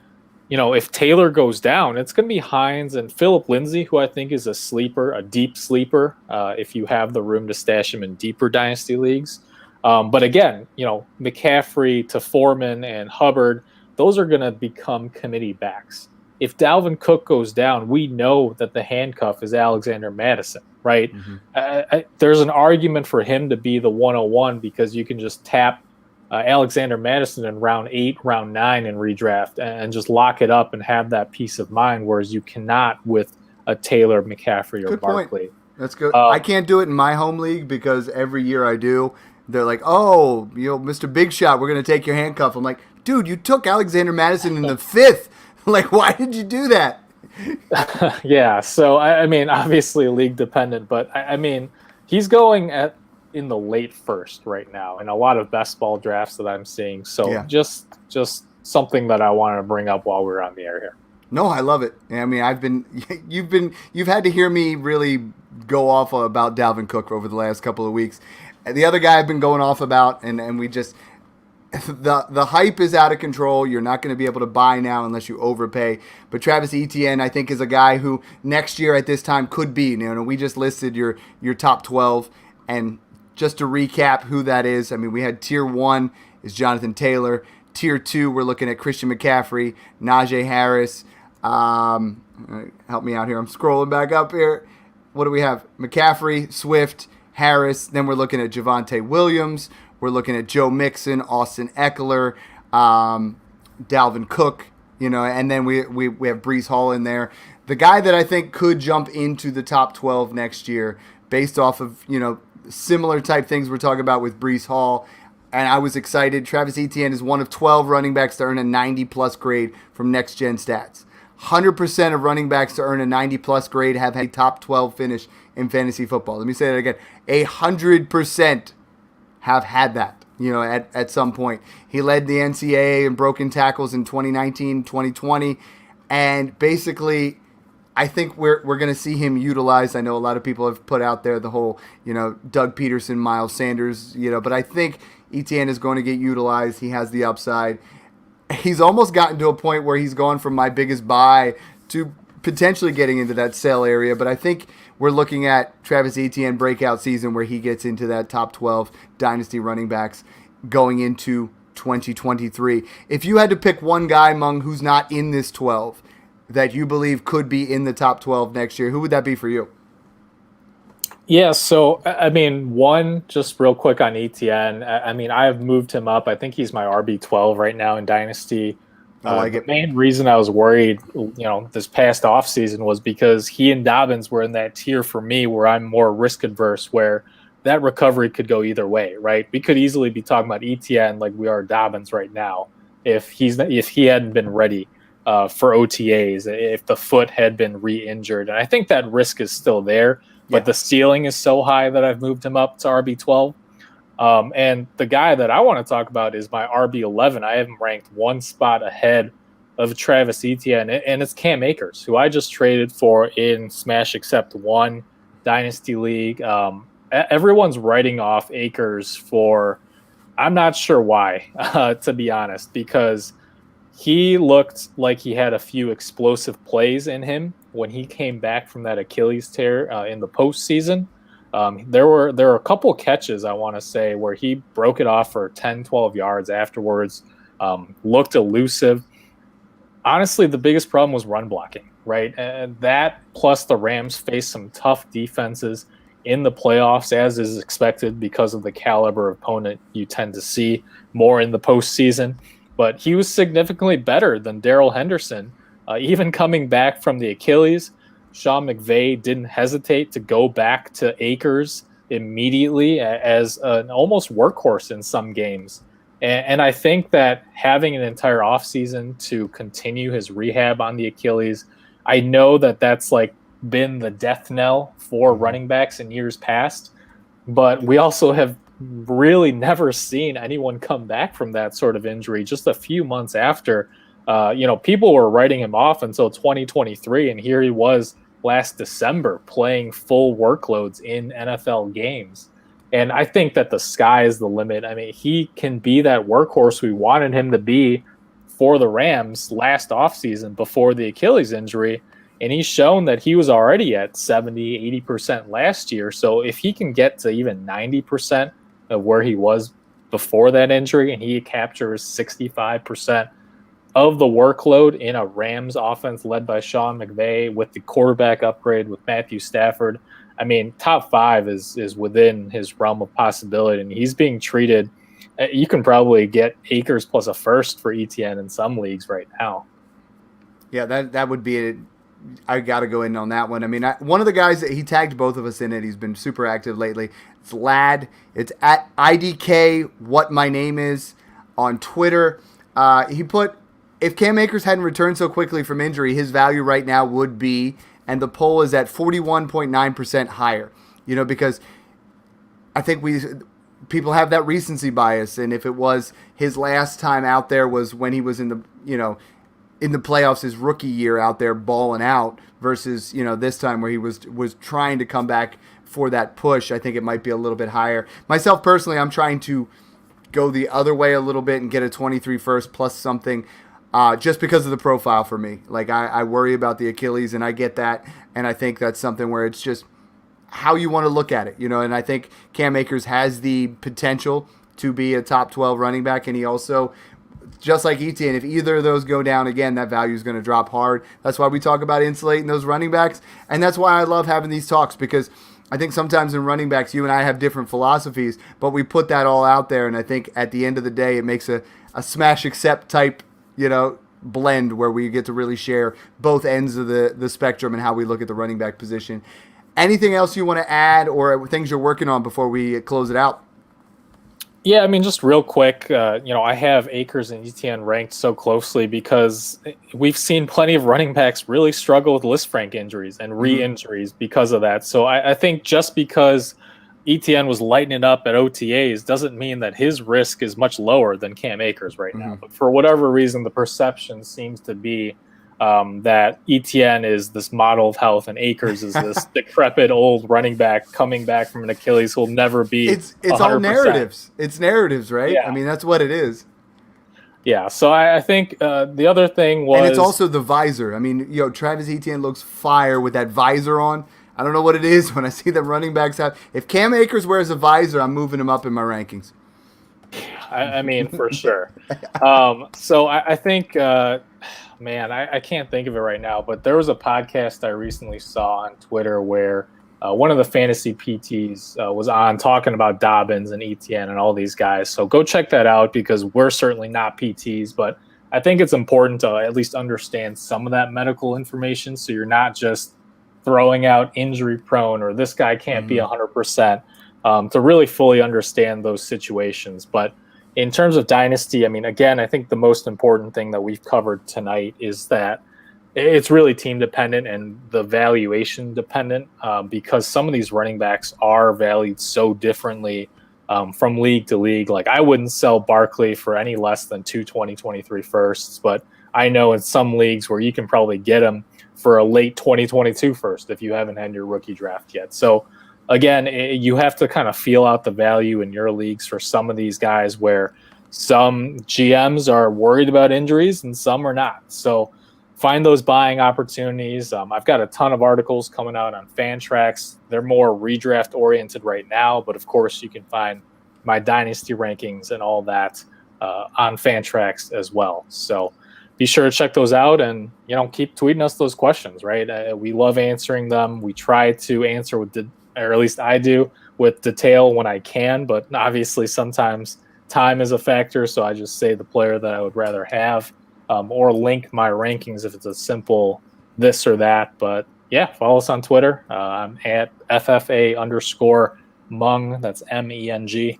if Taylor goes down, it's going to be Hines and Phillip Lindsay, who I think is a sleeper, a deep sleeper, if you have the room to stash him in deeper dynasty leagues. But again, McCaffrey to Foreman and Hubbard, those are going to become committee backs. If Dalvin Cook goes down, we know that the handcuff is Alexander Madison, right? Mm-hmm. There's an argument for him to be the 101 because you can just tap Alexander Madison in round 8, round 9 in redraft and just lock it up and have that peace of mind, whereas you cannot with a Taylor, McCaffrey, or Good Barkley. Point. That's good. I can't do it in my home league because every year I do, they're like, oh, Mr. Big Shot, we're going to take your handcuff. I'm like, dude, you took Alexander Madison in the 5th. Like, why did you do that? Yeah, so, I mean, obviously league dependent, but, I mean, he's going in the late first right now in a lot of best ball drafts that I'm seeing. So yeah. just something that I wanted to bring up while we were on the air here. No, I love it. I mean, you've had to hear me really go off about Dalvin Cook over the last couple of weeks. The other guy I've been going off about, and we just the hype is out of control. You're not going to be able to buy now unless you overpay. But Travis Etienne, I think, is a guy who next year at this time could be. We just listed your top 12, and just to recap who that is, I mean, we had tier 1 is Jonathan Taylor. Tier 2, we're looking at Christian McCaffrey, Najee Harris. Help me out here. I'm scrolling back up here. What do we have? McCaffrey, Swift, Harris. Then we're looking at Javonte Williams. We're looking at Joe Mixon, Austin Eckler, Dalvin Cook, and then we have Breece Hall in there. The guy that I think could jump into the top 12 next year based off of, similar type things we're talking about with Breece Hall. And I was excited. Travis Etienne is one of 12 running backs to earn a 90-plus grade from Next Gen Stats. 100% of running backs to earn a 90-plus grade have had a top 12 finish in fantasy football. Let me say that again. 100% have had that, at some point. He led the NCAA in broken tackles in 2019, 2020. And basically, I think we're going to see him utilized. I know a lot of people have put out there the whole, Doug Peterson, Miles Sanders, but I think Etienne is going to get utilized. He has the upside. He's almost gotten to a point where he's gone from my biggest buy to potentially getting into that sell area. But I think we're looking at Travis Etienne breakout season where he gets into that top 12 dynasty running backs going into 2023. If you had to pick one guy among who's not in this 12 that you believe could be in the top 12 next year, who would that be for you? Yeah, so, I mean, one, just real quick on Etienne, I mean, I have moved him up. I think he's my RB12 right now in Dynasty. I like it. The main reason I was worried, this past offseason was because he and Dobbins were in that tier for me where I'm more risk adverse, where that recovery could go either way, right? We could easily be talking about Etienne like we are Dobbins right now if he hadn't been ready for OTAs, if the foot had been re-injured. And I think that risk is still there, but the ceiling is so high that I've moved him up to RB12. And the guy that I want to talk about is my RB11. I have him ranked one spot ahead of Travis Etienne, and it's Cam Akers, who I just traded for in Smash Except One Dynasty League. Everyone's writing off Akers for, I'm not sure why, to be honest, because he looked like he had a few explosive plays in him when he came back from that Achilles tear in the postseason. There were a couple catches, I want to say, where he broke it off for 10, 12 yards afterwards, looked elusive. Honestly, the biggest problem was run blocking, right? And that plus the Rams faced some tough defenses in the playoffs, as is expected because of the caliber of opponent you tend to see more in the postseason. But he was significantly better than Darrell Henderson. Even coming back from the Achilles, Sean McVay didn't hesitate to go back to Akers immediately as an almost workhorse in some games. And I think that having an entire offseason to continue his rehab on the Achilles, I know that that's like been the death knell for running backs in years past, but we also have really never seen anyone come back from that sort of injury just a few months after. People were writing him off until 2023, and here he was last December playing full workloads in NFL games. And I think that the sky is the limit. I mean, he can be that workhorse we wanted him to be for the Rams last offseason before the Achilles injury. And he's shown that he was already at 70, 80% last year. So if he can get to even 90% of where he was before that injury, and he captures 65% of the workload in a Rams offense led by Sean McVay with the quarterback upgrade with Matthew Stafford, I mean, top 5 is within his realm of possibility, and he's being treated. You can probably get Akers plus a first for ETN in some leagues right now. Yeah, that would be it. I got to go in on that one. I mean, one of the guys that he tagged both of us in it, he's been super active lately. It's Lad. It's at IDK What My Name Is on Twitter. He put, if Cam Akers hadn't returned so quickly from injury, his value right now would be, and the poll is at 41.9% higher. Because I think people have that recency bias, and if it was his last time out there was when he was in the playoffs, his rookie year out there balling out versus, this time where he was trying to come back for that push, I think it might be a little bit higher. Myself personally, I'm trying to go the other way a little bit and get a 23 first plus something. Just because of the profile for me. Like, I worry about the Achilles, and I get that, and I think that's something where it's just how you want to look at it, and I think Cam Akers has the potential to be a top 12 running back, and he also, just like Etienne, if either of those go down again, that value is going to drop hard. That's why we talk about insulating those running backs, and that's why I love having these talks, because I think sometimes in running backs, you and I have different philosophies, but we put that all out there, and I think at the end of the day, it makes a smash accept type blend where we get to really share both ends of the spectrum and how we look at the running back position. Anything else you want to add or things you're working on before we close it out? Yeah, I mean, just real quick, I have Akers and ETN ranked so closely because we've seen plenty of running backs really struggle with Lisfranc injuries and re-injuries because of that. So I think just because ETN was lighting it up at OTAs doesn't mean that his risk is much lower than Cam Akers right now. But for whatever reason, the perception seems to be that ETN is this model of health and Akers is this decrepit old running back coming back from an Achilles who'll never be. It's 100%. All narratives. It's narratives, right? Yeah. I mean, that's what it is. Yeah, so I think the other thing was... And it's also the visor. I mean, Travis Etienne looks fire with that visor on. I don't know what it is when I see the running backs have. If Cam Akers wears a visor, I'm moving him up in my rankings. I mean, for sure. So I think, I can't think of it right now, but there was a podcast I recently saw on Twitter where one of the fantasy PTs was on talking about Dobbins and ETN and all these guys. So go check that out because we're certainly not PTs, but I think it's important to at least understand some of that medical information so you're not just throwing out injury prone or this guy can't be 100%, to really fully understand those situations. But in terms of Dynasty, I mean, again, I think the most important thing that we've covered tonight is that it's really team dependent and the valuation dependent, because some of these running backs are valued so differently from league to league. Like, I wouldn't sell Barkley for any less than 2 2023 firsts, but I know in some leagues where you can probably get him for a late 2022 first if you haven't had your rookie draft yet. So again, you have to kind of feel out the value in your leagues for some of these guys where some GMs are worried about injuries and some are not. So find those buying opportunities. I've got a ton of articles coming out on Fantrax. They're more redraft oriented right now, but of course you can find my Dynasty rankings and all that on Fantrax as well. So be sure to check those out and, keep tweeting us those questions, right? We love answering them. We try to answer or at least I do, with detail when I can, but obviously sometimes time is a factor. So I just say the player that I would rather have, or link my rankings if it's a simple this or that. But yeah, follow us on Twitter. I'm at FFA_Rams. Mung. That's Meng.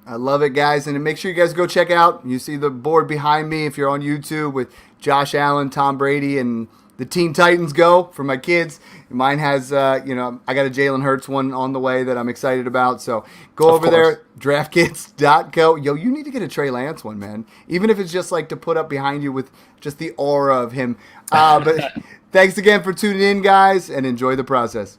I love it, guys. And make sure you guys go check out. You see the board behind me if you're on YouTube with Josh Allen, Tom Brady, and the Teen Titans Go for my kids. Mine has, I got a Jalen Hurts one on the way that I'm excited about. So go over there, draftkits.co. Yo, you need to get a Trey Lance one, man. Even if it's just like to put up behind you with just the aura of him. But thanks again for tuning in, guys, and enjoy the process.